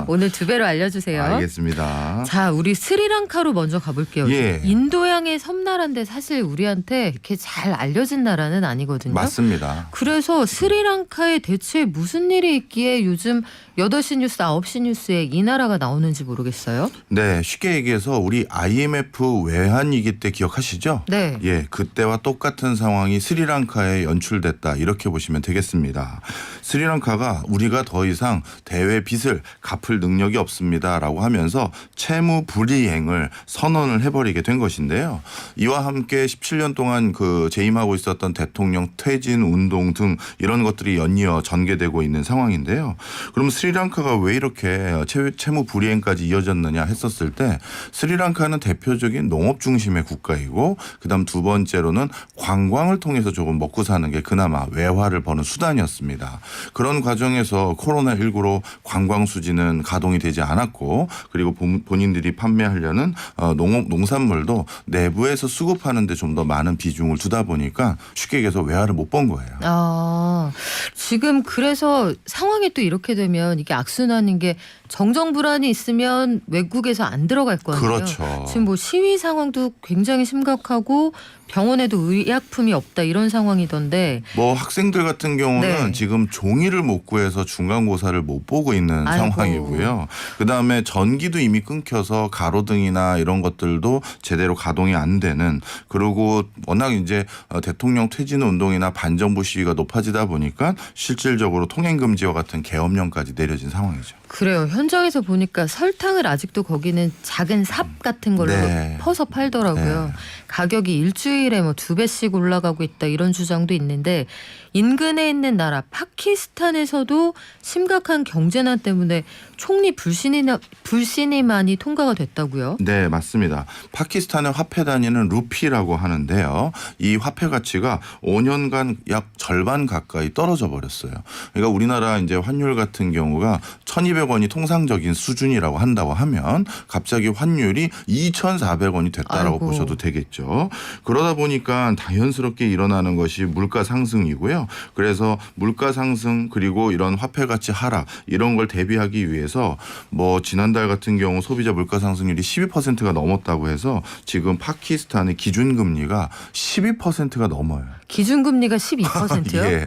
오늘 두 배로 알려주세요. 알겠습니다. 자, 우리 스리랑카로 먼저 가볼게요. 예. 인도양의 섬나라인데 사실 우리한테 이렇게 잘 알려진 나라는 아니거든요. 맞습니다. 그래서 스리랑카에 대체 무슨 일이 있기에 요즘 8시 뉴스, 9시 뉴스에 이 나라가 나오는지 모르겠어요. 네, 쉽게 얘기해서 우리 IMF 외환위기 때 기억하시죠? 네. 예, 그때와 똑같은 상황이 스리랑카에 스리랑카에 연출됐다 이렇게 보시면 되겠습니다. 스리랑카가 우리가 더 이상 대외 빚을 갚을 능력이 없습니다라고 하면서 채무 불이행을 선언을 해버리게 된 것인데요. 이와 함께 17년 동안 그 재임하고 있었던 대통령 퇴진 운동 등 이런 것들이 연이어 전개되고 있는 상황인데요. 그럼 스리랑카가 왜 이렇게 채무 불이행까지 이어졌느냐 했었을 때 스리랑카는 대표적인 농업 중심의 국가이고 그다음 두 번째로는 관광을 통해서 조금 먹고 사는 게 그나마 외화를 버는 수단이었습니다. 그런 과정에서 코로나19로 관광 수지는 가동이 되지 않았고 그리고 본인들이 판매하려는 농산물도 내부에서 수급하는 데 좀 더 많은 비중을 두다 보니까 쉽게 얘기해서 외화를 못 번 거예요. 아, 지금 그래서 상황이 또 이렇게 되면 이게 악순환인 게 정정 불안이 있으면 외국에서 안 들어갈 거 아니에요. 그렇죠. 지금 뭐 시위 상황도 굉장히 심각하고 병원에도 의약품이 없다 이런 상황이던데. 뭐 학생들 같은 경우는 네. 지금 종이를 못 구해서 중간고사를 못 보고 있는 아이고. 상황이고요. 그다음에 전기도 이미 끊겨서 가로등이나 이런 것들도 제대로 가동이 안 되는 그리고 워낙 이제 대통령 퇴진 운동이나 반정부 시위가 높아지다 보니까 실질적으로 통행금지와 같은 계엄령까지 내려진 상황이죠. 그래요. 현장에서 보니까 설탕을 아직도 거기는 작은 삽 같은 걸로 네. 퍼서 팔더라고요. 네. 가격이 일주일에 뭐 2배씩 올라가고 있다 이런 주장도 있는데 인근에 있는 나라 파키스탄에서도 심각한 경제난 때문에 총리 불신임안이 통과가 됐다고요? 네, 맞습니다. 파키스탄의 화폐 단위는 루피라고 하는데요. 이 화폐 가치가 5년간 약 절반 가까이 떨어져 버렸어요. 그러니까 우리나라 이제 환율 같은 경우가 1,200원이 통상적인 수준이라고 한다고 하면 갑자기 환율이 2,400원이 됐다라고 아이고. 보셔도 되겠죠. 그러다 보니까 자연스럽게 일어나는 것이 물가 상승이고요. 그래서 물가 상승 그리고 이런 화폐 가치 하락 이런 걸 대비하기 위해서 뭐 지난달 같은 경우 소비자 물가 상승률이 12%가 넘었다고 해서 지금 파키스탄의 기준금리가 12%가 넘어요. 기준금리가 12%요? 예.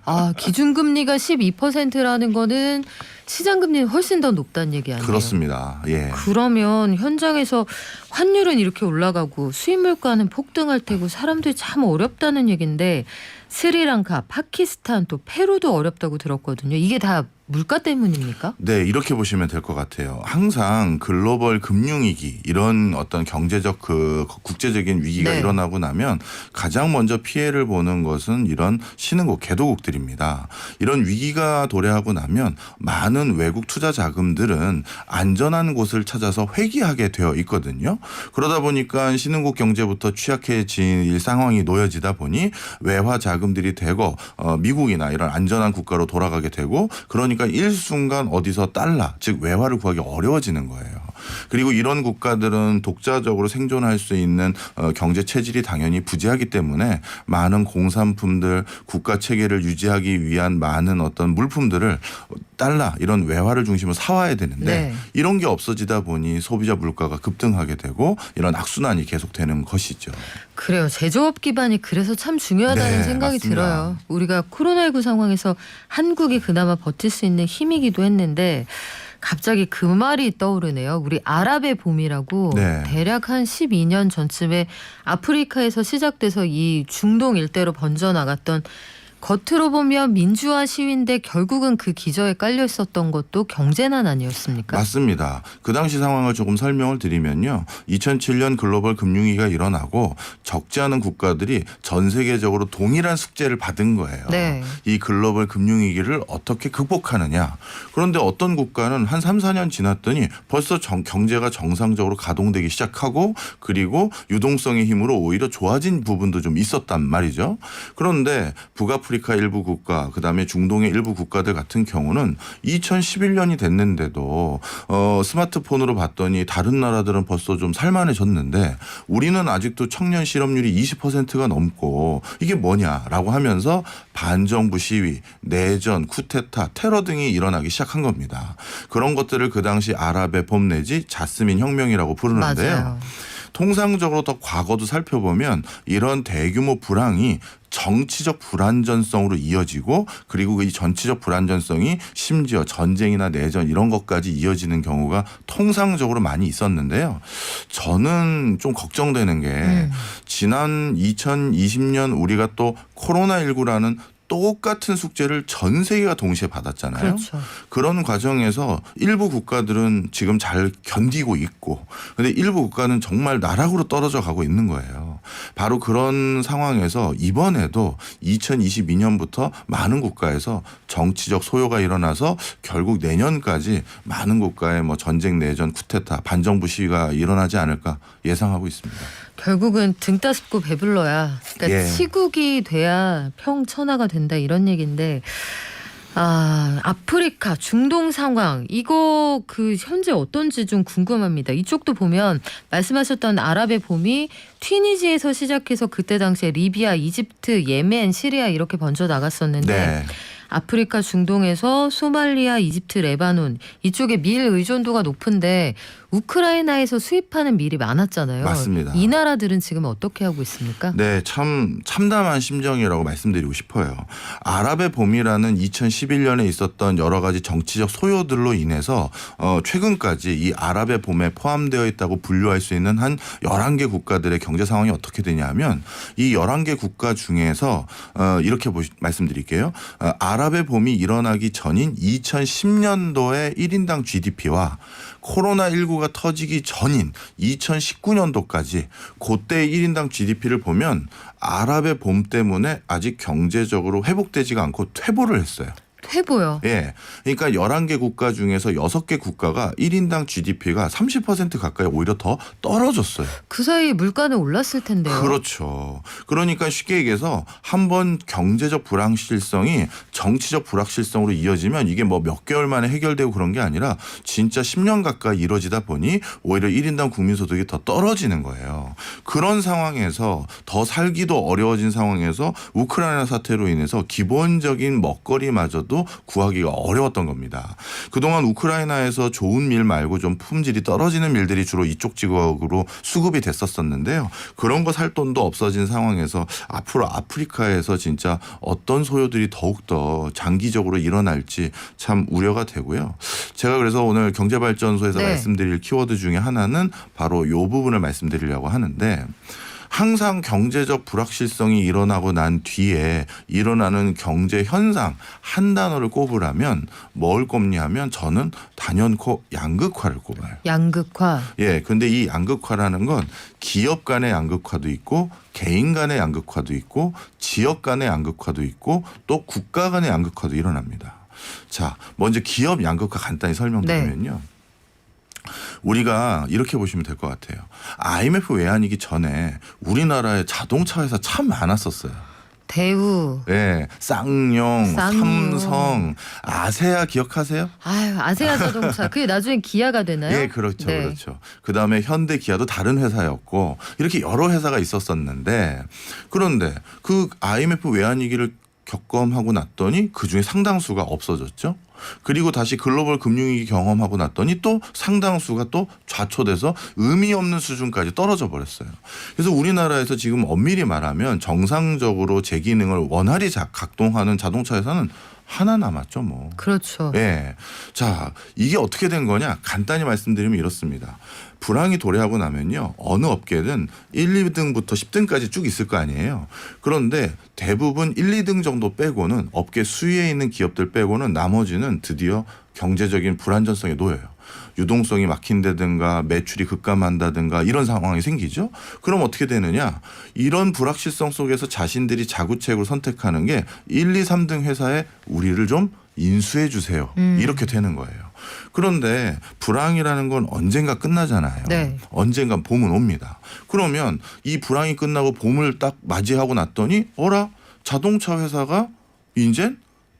아, 기준금리가 12%라는 거는 시장금리는 훨씬 더 높다는 얘기 아니에요? 그렇습니다. 예. 그러면 현장에서 환율은 이렇게 올라가고 수입 물가는 폭등할 테고 사람들이 참 어렵다는 얘기인데 스리랑카, 파키스탄 또 페루도 어렵다고 들었거든요. 이게 다 물가 때문입니까? 네, 이렇게 보시면 될 것 같아요. 항상 글로벌 금융위기 이런 어떤 경제적 국제적인 위기가 네. 일어나고 나면 가장 먼저 피해를 보는 것은 이런 신흥국 개도국들입니다. 이런 위기가 도래하고 나면 많은 외국 투자 자금들은 안전한 곳을 찾아서 회귀하게 되어 있거든요. 그러다 보니까 신흥국 경제부터 취약해진 상황이 놓여지다 보니 외화 자금들이 되고 미국이나 이런 안전한 국가로 돌아가게 되고 그러니까 일순간 어디서 달러 즉 외화를 구하기 어려워지는 거예요. 그리고 이런 국가들은 독자적으로 생존할 수 있는 경제 체질이 당연히 부재하기 때문에 많은 공산품들 국가 체계를 유지하기 위한 많은 어떤 물품들을 달러 이런 외화를 중심으로 사와야 되는데 네. 이런 게 없어지다 보니 소비자 물가가 급등하게 되고 이런 악순환이 계속되는 것이죠. 그래요. 제조업 기반이 그래서 참 중요하다는 네, 생각이 맞습니다. 들어요. 우리가 코로나19 상황에서 한국이 그나마 버틸 수 있는 힘이기도 했는데 갑자기 그 말이 떠오르네요. 우리 아랍의 봄이라고 네. 대략 한 12년 전쯤에 아프리카에서 시작돼서 이 중동 일대로 번져나갔던 겉으로 보면 민주화 시위인데 결국은 그 기저에 깔려 있었던 것도 경제난 아니었습니까? 맞습니다. 그 당시 상황을 조금 설명을 드리면요. 2007년 글로벌 금융위기가 일어나고 적지 않은 국가들이 전 세계적으로 동일한 숙제를 받은 거예요. 네. 이 글로벌 금융위기를 어떻게 극복하느냐. 그런데 어떤 국가는 한 3, 4년 지났더니 벌써 경제가 정상적으로 가동되기 시작하고 그리고 유동성의 힘으로 오히려 좋아진 부분도 좀 있었단 말이죠. 그런데 북아프리카 일부 국가 그다음에 중동의 일부 국가들 같은 경우는 2011년이 됐는데도 스마트폰으로 봤더니 다른 나라들은 벌써 좀 살만해졌는데 우리는 아직도 청년 실업률이 20%가 넘고 이게 뭐냐라고 하면서 반정부 시위, 내전, 쿠데타, 테러 등이 일어나기 시작한 겁니다. 그런 것들을 그 당시 아랍의 봄 내지 자스민 혁명이라고 부르는데요. 맞아요. 통상적으로 더 과거도 살펴보면 이런 대규모 불황이 정치적 불안전성으로 이어지고 그리고 이 정치적 불안전성이 심지어 전쟁이나 내전 이런 것까지 이어지는 경우가 통상적으로 많이 있었는데요. 저는 좀 걱정되는 게 지난 2020년 우리가 또 코로나19라는 똑같은 숙제를 전 세계가 동시에 받았잖아요. 그렇죠. 그런 과정에서 일부 국가들은 지금 잘 견디고 있고 근데 일부 국가는 정말 나락으로 떨어져 가고 있는 거예요. 바로 그런 상황에서 이번에도 2022년부터 많은 국가에서 정치적 소요가 일어나서 결국 내년까지 많은 국가의 뭐 전쟁, 내전, 쿠데타, 반정부 시위가 일어나지 않을까 예상하고 있습니다. 결국은 등 따습고 배불러야 그러니까 예. 치국이 돼야 평천하가 된다 이런 얘기인데 아프리카 중동 상황 이거 그 현재 어떤지 좀 궁금합니다. 이쪽도 보면 말씀하셨던 아랍의 봄이 튀니지에서 시작해서 그때 당시에 리비아, 이집트, 예멘, 시리아 이렇게 번져 나갔었는데 네. 아프리카 중동에서 소말리아, 이집트, 레바논 이쪽에 밀 의존도가 높은데 우크라이나에서 수입하는 밀이 많았잖아요. 맞습니다. 이 나라들은 지금 어떻게 하고 있습니까? 네, 참 참담한 심정이라고 말씀드리고 싶어요. 아랍의 봄이라는 2011년에 있었던 여러 가지 정치적 소요들로 인해서 최근까지 이 아랍의 봄에 포함되어 있다고 분류할 수 있는 한 11개 국가들의 경제 상황이 어떻게 되냐면 이 11개 국가 중에서 이렇게 말씀드릴게요. 아랍의 봄이 일어나기 전인 2010년도의 1인당 GDP와 코로나19가 터지기 전인 2019년도까지 그때 1인당 GDP를 보면 아랍의 봄 때문에 아직 경제적으로 회복되지가 않고 퇴보를 했어요. 퇴보요. 예. 그러니까 11개 국가 중에서 6개 국가가 1인당 GDP가 30% 가까이 오히려 더 떨어졌어요. 그 사이에 물가는 올랐을 텐데요. 그렇죠. 그러니까 쉽게 얘기해서 한번 경제적 불확실성이 정치적 불확실성으로 이어지면 이게 뭐 몇 개월 만에 해결되고 그런 게 아니라 진짜 10년 가까이 이뤄지다 보니 오히려 1인당 국민소득이 더 떨어지는 거예요. 그런 상황에서 더 살기도 어려워진 상황에서 우크라이나 사태로 인해서 기본적인 먹거리마저도 구하기가 어려웠던 겁니다. 그동안 우크라이나에서 좋은 밀 말고 좀 품질이 떨어지는 밀들이 주로 이쪽 지역으로 수급이 됐었었는데요. 그런 거 살 돈도 없어진 상황에서 앞으로 아프리카에서 진짜 어떤 소요들이 더욱더 장기적으로 일어날지 참 우려가 되고요. 제가 그래서 오늘 경제발전소에서 네. 말씀드릴 키워드 중에 하나는 바로 이 부분을 말씀드리려고 하는데 항상 경제적 불확실성이 일어나고 난 뒤에 일어나는 경제 현상 한 단어를 꼽으라면 뭘 꼽냐면 저는 단연코 양극화를 꼽아요. 양극화. 예, 근데 이 양극화라는 건 기업 간의 양극화도 있고 개인 간의 양극화도 있고 지역 간의 양극화도 있고 또 국가 간의 양극화도 일어납니다. 자, 먼저 기업 양극화 간단히 설명드리면요. 우리가 이렇게 보시면 될 것 같아요. IMF 외환위기 전에 우리나라에 자동차 회사 참 많았었어요. 대우. 예, 쌍용, 쌍용. 삼성, 아세아 기억하세요? 아유, 아세아 자동차. 그게 나중에 기아가 되나요? 예, 그렇죠. 네. 그렇죠. 그다음에 현대 기아도 다른 회사였고 이렇게 여러 회사가 있었었는데 그런데 그 IMF 외환위기를 겪음하고 났더니 그중에 상당수가 없어졌죠. 그리고 다시 글로벌 금융위기 경험하고 났더니 또 상당수가 또 좌초돼서 의미 없는 수준까지 떨어져 버렸어요. 그래서 우리나라에서 지금 엄밀히 말하면 정상적으로 제 기능을 원활히 작동하는 자동차 회사는 하나 남았죠, 뭐. 그렇죠. 예. 자, 이게 어떻게 된 거냐? 간단히 말씀드리면 이렇습니다. 불황이 도래하고 나면요. 어느 업계든 1, 2등부터 10등까지 쭉 있을 거 아니에요. 그런데 대부분 1, 2등 정도 빼고는 업계 수위에 있는 기업들 빼고는 나머지는 드디어 경제적인 불안전성에 놓여요. 유동성이 막힌다든가 매출이 급감한다든가 이런 상황이 생기죠. 그럼 어떻게 되느냐. 이런 불확실성 속에서 자신들이 자구책으로 선택하는 게 1, 2, 3등 회사에 우리를 좀 인수해 주세요. 이렇게 되는 거예요. 그런데 불황이라는 건 언젠가 끝나잖아요. 네. 언젠가 봄은 옵니다. 그러면 이 불황이 끝나고 봄을 딱 맞이하고 났더니 어라? 자동차 회사가 이제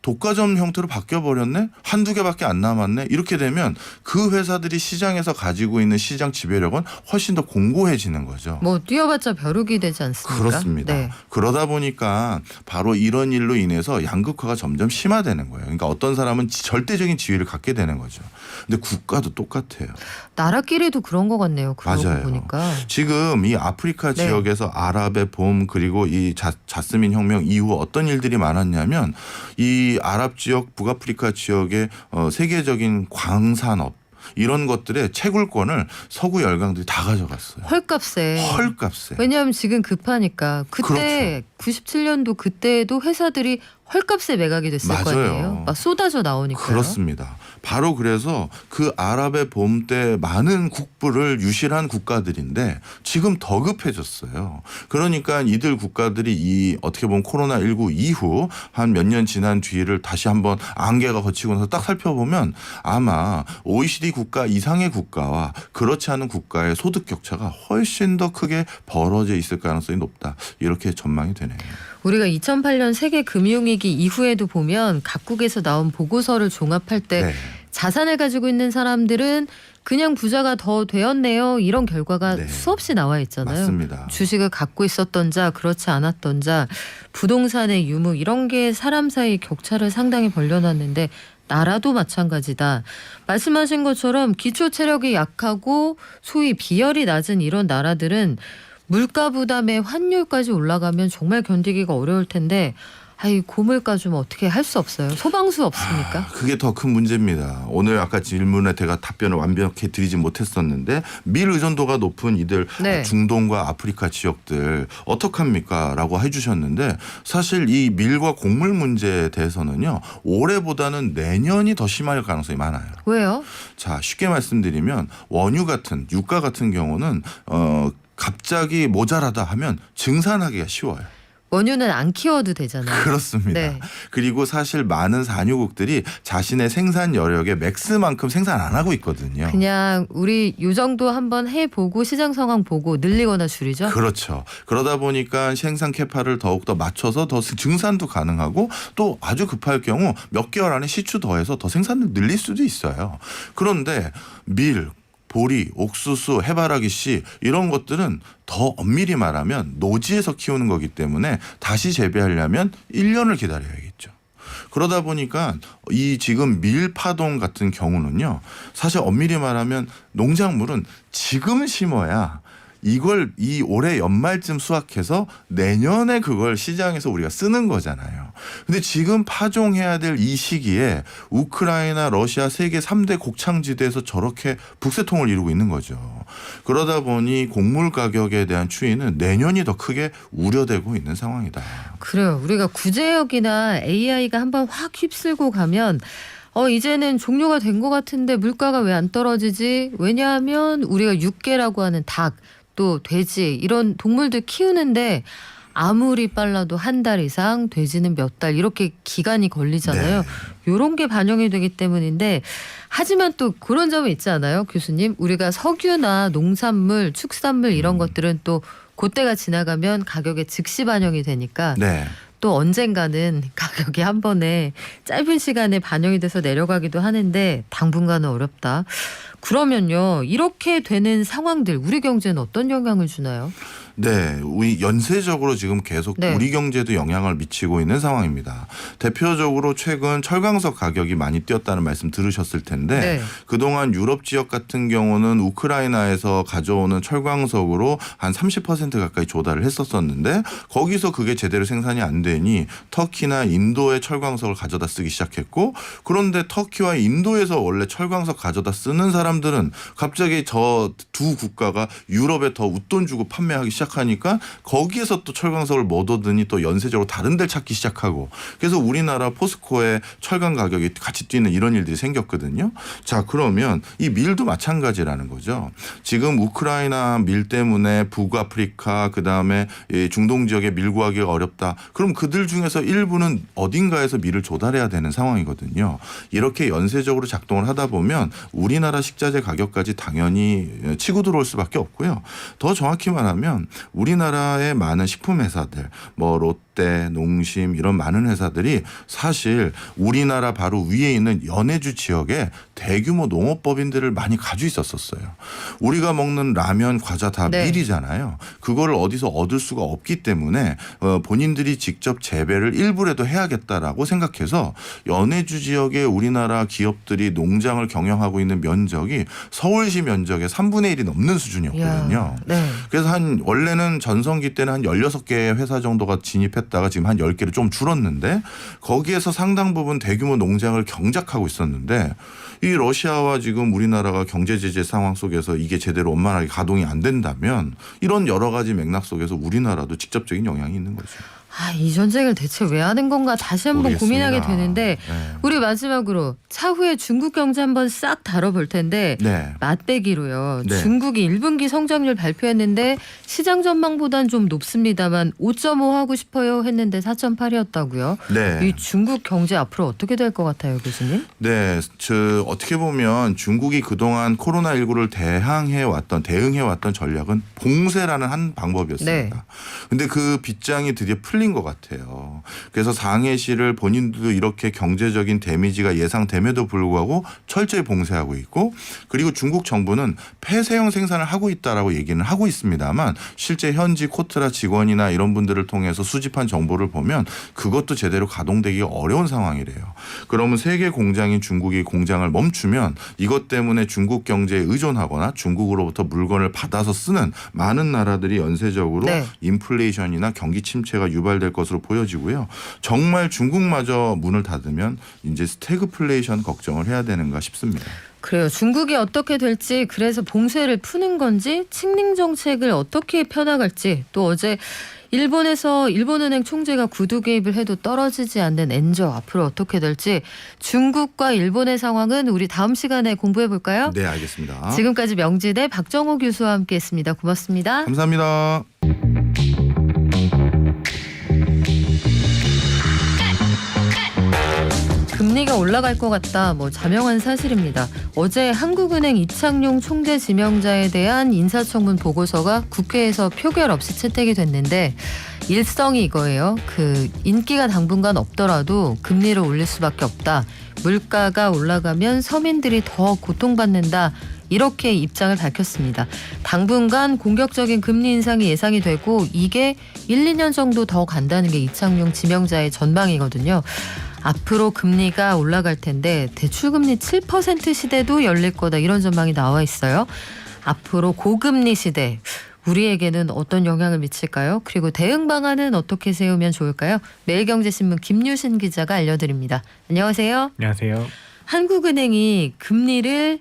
독과점 형태로 바뀌어버렸네? 한두 개밖에 안 남았네? 이렇게 되면 그 회사들이 시장에서 가지고 있는 시장 지배력은 훨씬 더 공고해지는 거죠. 뭐 뛰어봤자 벼룩이 되지 않습니까? 그렇습니다. 네. 그러다 보니까 바로 이런 일로 인해서 양극화가 점점 심화되는 거예요. 그러니까 어떤 사람은 절대적인 지위를 갖게 되는 거죠. 근데 국가도 똑같아요. 나라끼리도 그런 것 같네요. 그러고 맞아요. 보니까. 지금 이 아프리카 네. 지역에서 아랍의 봄 그리고 이 자스민 혁명 이후 어떤 일들이 많았냐면 이 아랍 지역 북아프리카 지역의 세계적인 광산업 이런 것들의 채굴권을 서구 열강들이 다 가져갔어요. 헐값에. 헐값에. 왜냐하면 지금 급하니까. 그때 97년도 그때도 회사들이 헐값에 매각이 됐을 거 맞아요. 아니에요. 막 쏟아져 나오니까요. 그렇습니다. 바로 그래서 그 아랍의 봄 때 많은 국부를 유실한 국가들인데 지금 더 급해졌어요. 그러니까 이들 국가들이 이 어떻게 보면 코로나19 이후 한 몇 년 지난 뒤를 다시 한번 안개가 거치고 나서 딱 살펴보면 아마 OECD 국가 이상의 국가와 그렇지 않은 국가의 소득 격차가 훨씬 더 크게 벌어져 있을 가능성이 높다. 이렇게 전망이 되네요. 우리가 2008년 세계 금융위기 이후에도 보면 각국에서 나온 보고서를 종합할 때 네. 자산을 가지고 있는 사람들은 그냥 부자가 더 되었네요. 이런 결과가 네. 수없이 나와 있잖아요. 맞습니다. 주식을 갖고 있었던 자, 그렇지 않았던 자, 부동산의 유무 이런 게 사람 사이 격차를 상당히 벌려놨는데 나라도 마찬가지다. 말씀하신 것처럼 기초 체력이 약하고 소위 비열이 낮은 이런 나라들은 물가 부담에 환율까지 올라가면 정말 견디기가 어려울 텐데 아이 고물가 좀 어떻게 할 수 없어요. 소방수 없습니까? 그게 더 큰 문제입니다. 오늘 아까 질문에 제가 답변을 완벽히 드리지 못했었는데 밀 의존도가 높은 이들 네. 중동과 아프리카 지역들 어떡합니까? 라고 해주셨는데 사실 이 밀과 곡물 문제에 대해서는요. 올해보다는 내년이 더 심할 가능성이 많아요. 왜요? 자, 쉽게 말씀드리면 원유 같은 유가 같은 경우는 갑자기 모자라다 하면 증산하기가 쉬워요. 원유는 안 키워도 되잖아요. 그렇습니다. 네. 그리고 사실 많은 산유국들이 자신의 생산 여력의 맥스만큼 생산 안 하고 있거든요. 그냥 우리 요 정도 한번 해보고 시장 상황 보고 늘리거나 줄이죠. 그렇죠. 그러다 보니까 생산 캐파를 더욱더 맞춰서 더 증산도 가능하고 또 아주 급할 경우 몇 개월 안에 시추 더해서 더 생산을 늘릴 수도 있어요. 그런데 밀, 보리, 옥수수, 해바라기 씨 이런 것들은 더 엄밀히 말하면 노지에서 키우는 거기 때문에 다시 재배하려면 1년을 기다려야겠죠. 그러다 보니까 이 지금 밀파동 같은 경우는요. 사실 엄밀히 말하면 농작물은 지금 심어야 이걸 이 올해 연말쯤 수확해서 내년에 그걸 시장에서 우리가 쓰는 거잖아요. 근데 지금 파종해야 될 이 시기에 우크라이나, 러시아 세계 3대 곡창지대에서 저렇게 북새통을 이루고 있는 거죠. 그러다 보니 곡물 가격에 대한 추이는 내년이 더 크게 우려되고 있는 상황이다. 그래요. 우리가 구제역이나 AI가 한번 확 휩쓸고 가면 이제는 종료가 된 것 같은데 물가가 왜 안 떨어지지? 왜냐하면 우리가 육개라고 하는 닭, 또 돼지 이런 동물들 키우는데 아무리 빨라도 한 달 이상, 돼지는 몇 달 이렇게 기간이 걸리잖아요. 네. 이런 게 반영이 되기 때문인데 하지만 또 그런 점이 있지 않아요, 교수님? 우리가 석유나 농산물, 축산물 이런 것들은 또 그때가 지나가면 가격에 즉시 반영이 되니까 네. 또 언젠가는 가격이 한 번에 짧은 시간에 반영이 돼서 내려가기도 하는데 당분간은 어렵다. 그러면요. 이렇게 되는 상황들 우리 경제는 어떤 영향을 주나요? 네, 우리 연쇄적으로 지금 계속 네. 우리 경제도 영향을 미치고 있는 상황입니다. 대표적으로 최근 철강석 가격이 많이 뛰었다는 말씀 들으셨을 텐데 네. 그동안 유럽 지역 같은 경우는 우크라이나에서 가져오는 철광석으로 한 30% 가까이 조달을 했었었는데 거기서 그게 제대로 생산이 안 되니 터키나 인도의 철광석을 가져다 쓰기 시작했고 그런데 터키와 인도에서 원래 철광석 가져다 쓰는 사람들은 갑자기 저 두 국가가 유럽에 더 웃돈 주고 판매하기 시작하니까 거기에서 또 철광석을 못 얻으니 또 연쇄적으로 다른 데를 찾기 시작하고 그래서 우리나라 포스코의 철강 가격이 같이 뛰는 이런 일들이 생겼거든요. 자, 그러면 이 밀도 마찬가지라는 거죠. 지금 우크라이나 밀 때문에 북아프리카 그다음에 중동 지역에 밀 구하기가 어렵다. 그럼 그들 중에서 일부는 어딘가에서 밀을 조달해야 되는 상황이거든요. 이렇게 연쇄적으로 작동을 하다 보면 우리나라 식자재 가격까지 당연히 치고 들어올 수밖에 없고요. 더 정확히 말하면 우리나라의 많은 식품 회사들 뭐 롯데 롯데, 농심 이런 많은 회사들이 사실 우리나라 바로 위에 있는 연해주 지역에 대규모 농업법인들을 많이 가지고 있었어요. 우리가 먹는 라면, 과자 다 네. 밀이잖아요. 그거를 어디서 얻을 수가 없기 때문에 본인들이 직접 재배를 일부라도 해야겠다라고 생각해서 연해주 지역에 우리나라 기업들이 농장을 경영하고 있는 면적이 서울시 면적의 3분의 1이 넘는 수준이었거든요. 이야, 네. 그래서 원래는 전성기 때는 한 16개의 회사 정도가 진입했다가 지금 한 10개로 좀 줄었는데 거기에서 상당 부분 대규모 농장을 경작하고 있었는데 이 러시아와 지금 우리나라가 경제 제재 상황 속에서 이게 제대로 원만하게 가동이 안 된다면 이런 여러 가지 맥락 속에서 우리나라도 직접적인 영향이 있는 거죠. 이 전쟁을 대체 왜 하는 건가 다시 한번 모르겠습니다. 고민하게 되는데 네. 우리 마지막으로 차후에 중국 경제 한번 싹 다뤄볼 텐데 네. 맛배기로요. 네. 중국이 1분기 성장률 발표했는데 시장 전망보단 좀 높습니다만 5.5 하고 싶어요 했는데 4.8이었다고요. 네. 이 중국 경제 앞으로 어떻게 될 것 같아요, 교수님? 네, 어떻게 보면 중국이 그동안 코로나19를 대응해 왔던 전략은 봉쇄라는 한 방법이었습니다. 그런데 그 빗장이 드디어 풀린 것 같아요. 그래서 상해시를 본인들도 이렇게 경제적인 데미지가 예상됨에도 불구하고 철저히 봉쇄하고 있고 그리고 중국 정부는 폐쇄형 생산을 하고 있다라고 얘기는 하고 있습니다만 실제 현지 코트라 직원이나 이런 분들을 통해서 수집한 정보를 보면 그것도 제대로 가동되기가 어려운 상황이래요. 그러면 세계 공장인 중국이 공장을 멈추면 이것 때문에 중국 경제에 의존하거나 중국으로부터 물건을 받아서 쓰는 많은 나라들이 연쇄적으로 네. 인플레이션이나 경기 침체가 유발될 것으로 보여지고요. 정말 중국마저 문을 닫으면 이제 스태그플레이션 걱정을 해야 되는가 싶습니다. 그래요. 중국이 어떻게 될지 그래서 봉쇄를 푸는 건지 칭링 정책을 어떻게 펴나갈지 또 어제 일본에서 일본은행 총재가 구두 개입을 해도 떨어지지 않는 엔저 앞으로 어떻게 될지 중국과 일본의 상황은 우리 다음 시간에 공부해 볼까요? 네, 알겠습니다. 지금까지 명지대 박정호 교수와 함께했습니다. 고맙습니다. 감사합니다. 금리가 올라갈 것 같다. 자명한 사실입니다. 어제 한국은행 이창용 총재 지명자에 대한 인사청문 보고서가 국회에서 표결 없이 채택이 됐는데 일성이 이거예요. 인기가 당분간 없더라도 금리를 올릴 수밖에 없다. 물가가 올라가면 서민들이 더 고통받는다. 이렇게 입장을 밝혔습니다. 당분간 공격적인 금리 인상이 예상이 되고 이게 1, 2년 정도 더 간다는 게 이창용 지명자의 전망이거든요. 앞으로 금리가 올라갈 텐데 대출금리 7% 시대도 열릴 거다 이런 전망이 나와 있어요. 앞으로 고금리 시대 우리에게는 어떤 영향을 미칠까요? 그리고 대응 방안은 어떻게 세우면 좋을까요? 매일경제신문 김유신 기자가 알려드립니다. 안녕하세요. 안녕하세요. 한국은행이 금리를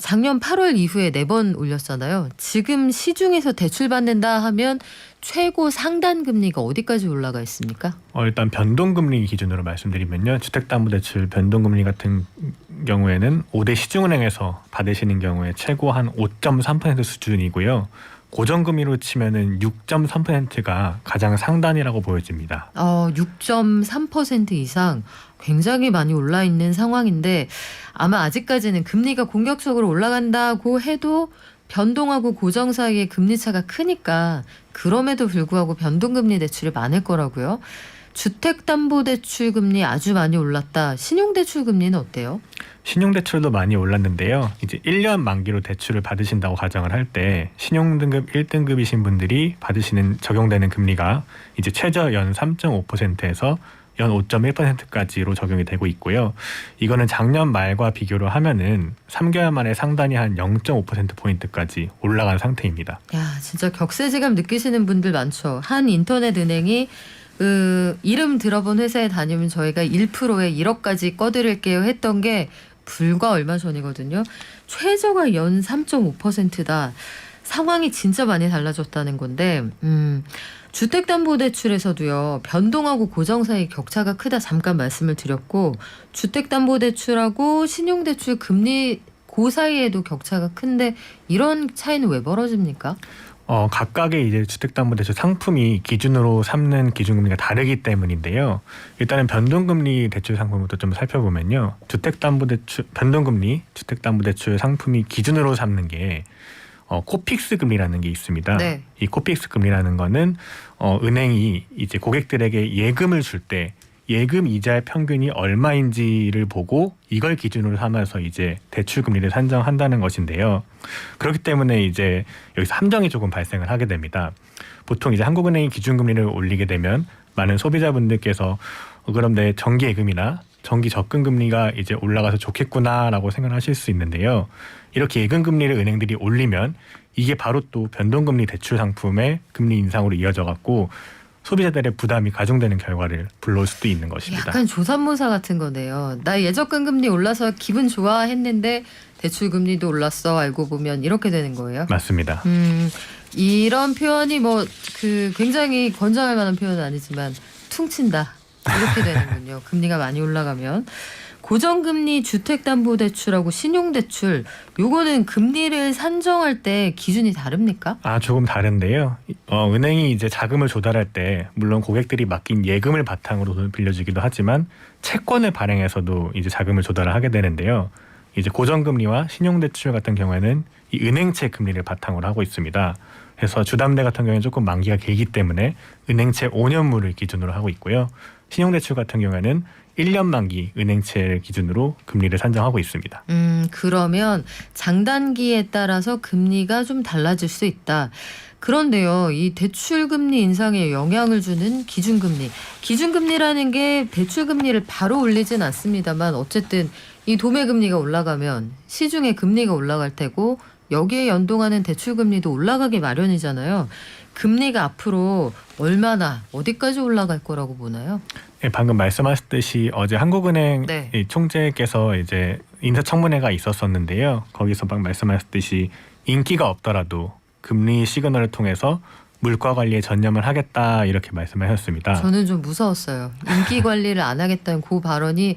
작년 8월 이후에 4번 올렸잖아요. 지금 시중에서 대출받는다 하면 최고 상단 금리가 어디까지 올라가 있습니까? 일단 변동금리 기준으로 말씀드리면요. 주택담보대출 변동금리 같은 경우에는 5대 시중은행에서 받으시는 경우에 최고 한 5.3% 수준이고요. 고정금리로 치면은 6.3%가 가장 상단이라고 보여집니다. 6.3% 이상 굉장히 많이 올라 있는 상황인데 아마 아직까지는 금리가 공격적으로 올라간다고 해도 변동하고 고정 사이의 금리 차가 크니까 그럼에도 불구하고 변동금리 대출이 많을 거라고요. 주택담보대출 금리 아주 많이 올랐다. 신용대출 금리는 어때요? 신용대출도 많이 올랐는데요. 이제 1년 만기로 대출을 받으신다고 가정을 할 때 신용등급 1등급이신 분들이 받으시는 적용되는 금리가 이제 최저 연 3.5%에서 연 5.1%까지로 적용이 되고 있고요. 이거는 작년 말과 비교를 하면은 3개월 만에 상단이 한 0.5%포인트까지 올라간 상태입니다. 야, 진짜 격세지감 느끼시는 분들 많죠. 한 인터넷 은행이 이름 들어본 회사에 다니면 저희가 1%에 1억까지 꺼드릴게요 했던 게 불과 얼마 전이거든요. 최저가 연 3.5%다. 상황이 진짜 많이 달라졌다는 건데 주택담보대출에서도요. 변동하고 고정 사이 격차가 크다 잠깐 말씀을 드렸고 주택담보대출하고 신용대출 금리 그 사이에도 격차가 큰데 이런 차이는 왜 벌어집니까? 각각의 이제 주택담보대출 상품이 기준으로 삼는 기준금리가 다르기 때문인데요. 일단은 변동금리 대출 상품부터 좀 살펴보면요. 변동금리 주택담보대출 상품이 기준으로 삼는 게 코픽스 금리라는 게 있습니다. 네. 이 코픽스 금리라는 거는 은행이 이제 고객들에게 예금을 줄 때 예금 이자의 평균이 얼마인지를 보고 이걸 기준으로 삼아서 이제 대출 금리를 산정한다는 것인데요. 그렇기 때문에 이제 여기서 함정이 조금 발생을 하게 됩니다. 보통 이제 한국은행이 기준금리를 올리게 되면 많은 소비자분들께서 그럼 내 정기 예금이나 정기 적금 금리가 이제 올라가서 좋겠구나라고 생각하실 수 있는데요. 이렇게 예금 금리를 은행들이 올리면 이게 바로 또 변동금리 대출 상품의 금리 인상으로 이어져 갖고 소비자들의 부담이 가중되는 결과를 불러올 수도 있는 것입니다. 약간 조삼모사 같은 거네요. 나 예적금 금리 올라서 기분 좋아했는데 대출 금리도 올랐어. 알고 보면 이렇게 되는 거예요. 맞습니다. 이런 표현이 뭐 그 굉장히 권장할 만한 표현은 아니지만 퉁친다. 이렇게 되는군요. 금리가 많이 올라가면. 고정금리 주택담보대출하고 신용대출 요거는 금리를 산정할 때 기준이 다릅니까? 조금 다른데요. 은행이 이제 자금을 조달할 때 물론 고객들이 맡긴 예금을 바탕으로 돈을 빌려주기도 하지만 채권을 발행해서도 이제 자금을 조달을 하게 되는데요. 이제 고정금리와 신용대출 같은 경우에는 이 은행채 금리를 바탕으로 하고 있습니다. 그래서 주담대 같은 경우에는 조금 만기가 길기 때문에 은행채 5년물을 기준으로 하고 있고요. 신용대출 같은 경우에는 1년 만기 은행채를 기준으로 금리를 산정하고 있습니다. 그러면 장단기에 따라서 금리가 좀 달라질 수 있다. 그런데요, 이 대출금리 인상에 영향을 주는 기준금리. 기준금리라는 게 대출금리를 바로 올리진 않습니다만 어쨌든 이 도매금리가 올라가면 시중의 금리가 올라갈 테고 여기에 연동하는 대출금리도 올라가기 마련이잖아요. 금리가 앞으로 얼마나 어디까지 올라갈 거라고 보나요? 네, 방금 말씀하셨듯이 어제 한국은행 네. 이 총재께서 이제 인사청문회가 있었었는데요. 거기서 막 말씀하셨듯이 인기가 없더라도 금리 시그널을 통해서 물가 관리에 전념을 하겠다 이렇게 말씀하셨습니다. 저는 좀 무서웠어요. 인기 관리를 안 하겠다는 그 발언이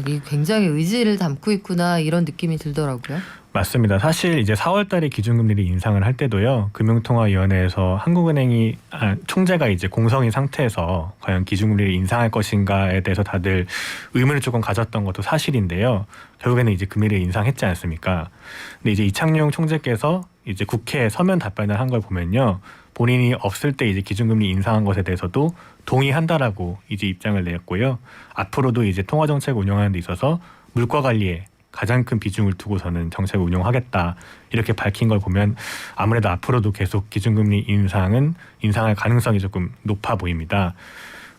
이 굉장히 의지를 담고 있구나 이런 느낌이 들더라고요. 맞습니다. 사실 이제 4월달에 기준금리를 인상을 할 때도요. 금융통화위원회에서 한국은행이 총재가 이제 공석인 상태에서 과연 기준금리를 인상할 것인가에 대해서 다들 의문을 조금 가졌던 것도 사실인데요. 결국에는 이제 금리를 인상했지 않습니까? 근데 이제 이창용 총재께서 이제 국회에 서면 답변을 한 걸 보면요. 본인이 없을 때 이제 기준금리 인상한 것에 대해서도 동의한다라고 이제 입장을 내었고요. 앞으로도 이제 통화정책 운영하는 데 있어서 물가 관리에 가장 큰 비중을 두고서는 정책을 운영하겠다 이렇게 밝힌 걸 보면 아무래도 앞으로도 계속 기준금리 인상할 가능성이 조금 높아 보입니다.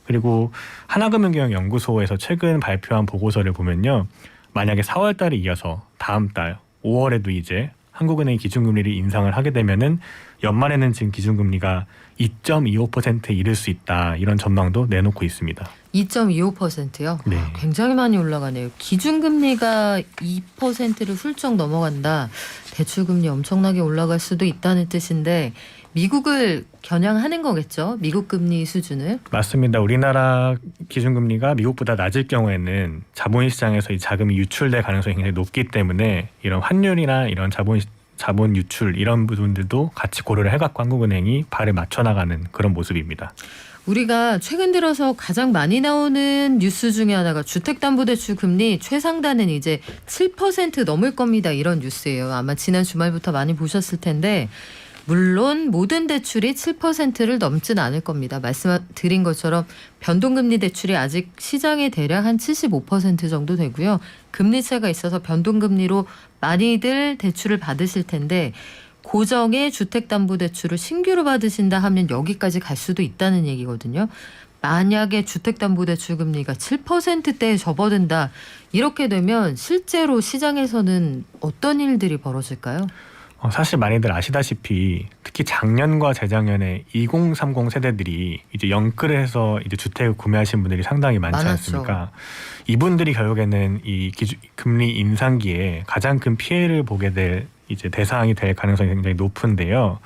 그리고 하나금융경영연구소에서 최근 발표한 보고서를 보면요. 만약에 4월 달에 이어서 다음 달 5월에도 이제 한국은행이 기준금리를 인상을 하게 되면은 연말에는 지금 기준금리가 2.25%에 이를 수 있다 이런 전망도 내놓고 있습니다. 2.25%요? 네. 굉장히 많이 올라가네요. 기준금리가 2%를 훌쩍 넘어간다. 대출금리 엄청나게 올라갈 수도 있다는 뜻인데 미국을 겨냥하는 거겠죠? 미국 금리 수준을. 맞습니다. 우리나라 기준금리가 미국보다 낮을 경우에는 자본시장에서 이 자금이 유출될 가능성이 굉장히 높기 때문에 이런 환율이나 이런 자본 유출 이런 부분들도 같이 고려를 해갖고 한국은행이 발을 맞춰나가는 그런 모습입니다. 우리가 최근 들어서 가장 많이 나오는 뉴스 중에 하나가 주택담보대출 금리 최상단은 이제 7% 넘을 겁니다. 이런 뉴스예요. 아마 지난 주말부터 많이 보셨을 텐데 물론 모든 대출이 7%를 넘진 않을 겁니다. 말씀드린 것처럼 변동금리 대출이 아직 시장의 대략 한 75% 정도 되고요. 금리차가 있어서 변동금리로 많이들 대출을 받으실 텐데 고정의 주택담보대출을 신규로 받으신다 하면 여기까지 갈 수도 있다는 얘기거든요. 만약에 주택담보대출 금리가 7%대에 접어든다. 이렇게 되면 실제로 시장에서는 어떤 일들이 벌어질까요? 사실 많이들 아시다시피 특히 작년과 재작년에 2030 세대들이 이제 연끌을 해서 이제 주택을 구매하신 분들이 상당히 많지 많았죠. 않습니까? 이분들이 결국에는 이 금리 인상기에 가장 큰 피해를 보게 될 이제 대상이 될 가능성이 굉장히 높은데요.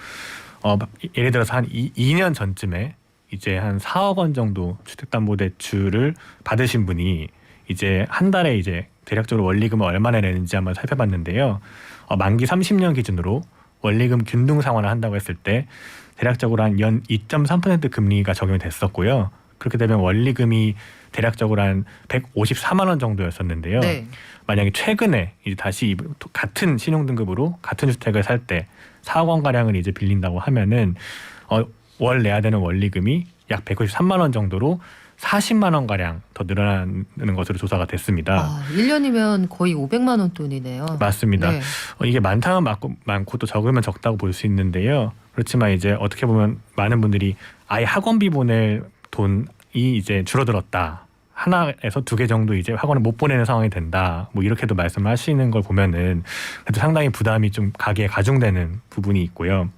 예를 들어서 한 2년 전쯤에 이제 한 4억 원 정도 주택담보대출을 받으신 분이 이제 한 달에 이제 대략적으로 원리금을 얼마나 내는지 한번 살펴봤는데요. 만기 30년 기준으로 원리금 균등 상환을 한다고 했을 때 대략적으로 한 연 2.3% 금리가 적용이 됐었고요. 그렇게 되면 원리금이 대략적으로 한 154만 원 정도였었는데요. 네. 만약에 최근에 이제 다시 같은 신용등급으로 같은 주택을 살 때 4억 원 가량을 이제 빌린다고 하면은 월 내야 되는 원리금이 약 193만 원 정도로 40만 원 가량 더 늘어나는 것으로 조사가 됐습니다. 아, 1년이면 거의 500만 원 돈이네요. 맞습니다. 네. 이게 많다면 많고 또 적으면 적다고 볼 수 있는데요. 그렇지만 이제 어떻게 보면 많은 분들이 아예 학원비 보낼 돈이 이제 줄어들었다. 하나에서 2개 정도 이제 학원을 못 보내는 상황이 된다. 뭐 이렇게도 말씀하시는 걸 보면은 그래도 상당히 부담이 좀 가계에 가중되는 부분이 있고요.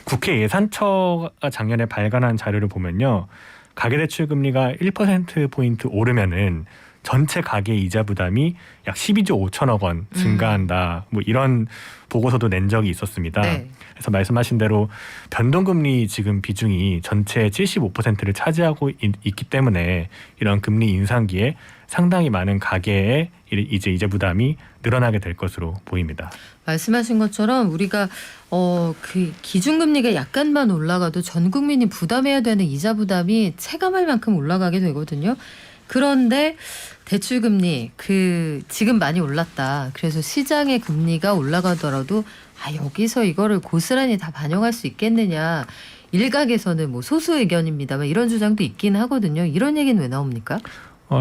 국회 예산처가 작년에 발간한 자료를 보면요. 가계대출 금리가 1%포인트 오르면은 전체 가계 이자 부담이 약 12조 5천억 원 증가한다. 뭐 이런 보고서도 낸 적이 있었습니다. 네. 그래서 말씀하신 대로 변동금리 지금 비중이 전체의 75%를 차지하고 있기 때문에 이런 금리 인상기에 상당히 많은 가계의 이제 이자 부담이 늘어나게 될 것으로 보입니다. 말씀하신 것처럼 우리가 그 기준금리가 약간만 올라가도 전 국민이 부담해야 되는 이자 부담이 체감할 만큼 올라가게 되거든요. 그런데 대출금리 지금 많이 올랐다. 그래서 시장의 금리가 올라가더라도 여기서 이거를 고스란히 다 반영할 수 있겠느냐. 일각에서는 뭐 소수 의견입니다만 이런 주장도 있긴 하거든요. 이런 얘기는 왜 나옵니까?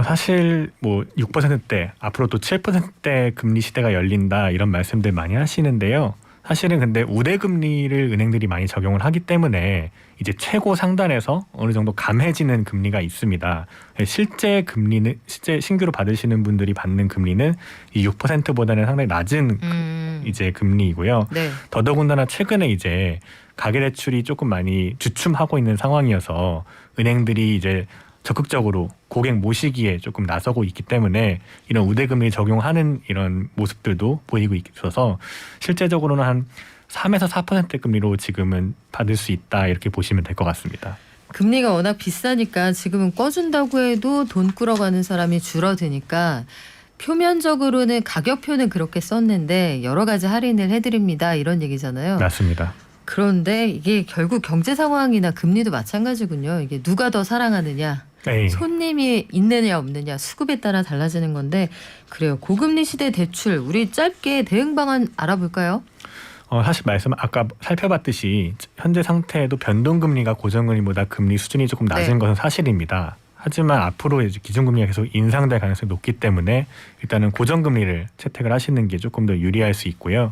사실 뭐 6%대 앞으로 또 7%대 금리 시대가 열린다 이런 말씀들 많이 하시는데요. 사실은 근데 우대 금리를 은행들이 많이 적용을 하기 때문에 이제 최고 상단에서 어느 정도 감해지는 금리가 있습니다. 실제 금리는 실제 신규로 받으시는 분들이 받는 금리는 이 6%보다는 상당히 낮은 이제 금리이고요. 네. 더더군다나 최근에 이제 가계대출이 조금 많이 주춤하고 있는 상황이어서 은행들이 이제 적극적으로 고객 모시기에 조금 나서고 있기 때문에 이런 우대금리 적용하는 이런 모습들도 보이고 있어서 실제적으로는 한 3에서 4% 금리로 지금은 받을 수 있다 이렇게 보시면 될 것 같습니다. 금리가 워낙 비싸니까 지금은 꿔준다고 해도 돈 끌어가는 사람이 줄어드니까 표면적으로는 가격표는 그렇게 썼는데 여러 가지 할인을 해드립니다 이런 얘기잖아요. 맞습니다. 그런데 이게 결국 경제 상황이나 금리도 마찬가지군요. 이게 누가 더 사랑하느냐. 에이. 손님이 있느냐 없느냐 수급에 따라 달라지는 건데 그래요. 고금리 시대 대출 우리 짧게 대응 방안 알아볼까요? 사실 아까 살펴봤듯이 현재 상태에도 변동금리가 고정금리보다 금리 수준이 조금 낮은 네. 것은 사실입니다. 하지만 앞으로 이제 기준금리가 계속 인상될 가능성이 높기 때문에 일단은 고정금리를 채택을 하시는 게 조금 더 유리할 수 있고요.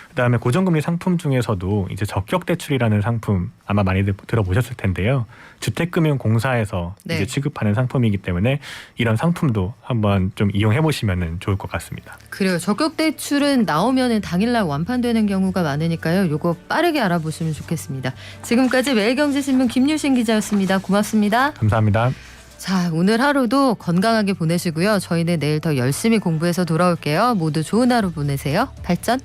그다음에 고정금리 상품 중에서도 이제 적격대출이라는 상품 아마 많이 들어보셨을 텐데요. 주택금융공사에서 네. 이제 취급하는 상품이기 때문에 이런 상품도 한번 좀 이용해 보시면 좋을 것 같습니다. 그래요. 적격대출은 나오면 당일날 완판되는 경우가 많으니까요. 요거 빠르게 알아보시면 좋겠습니다. 지금까지 매일경제신문 김유신 기자였습니다. 고맙습니다. 감사합니다. 자, 오늘 하루도 건강하게 보내시고요. 저희는 내일 더 열심히 공부해서 돌아올게요. 모두 좋은 하루 보내세요. 발전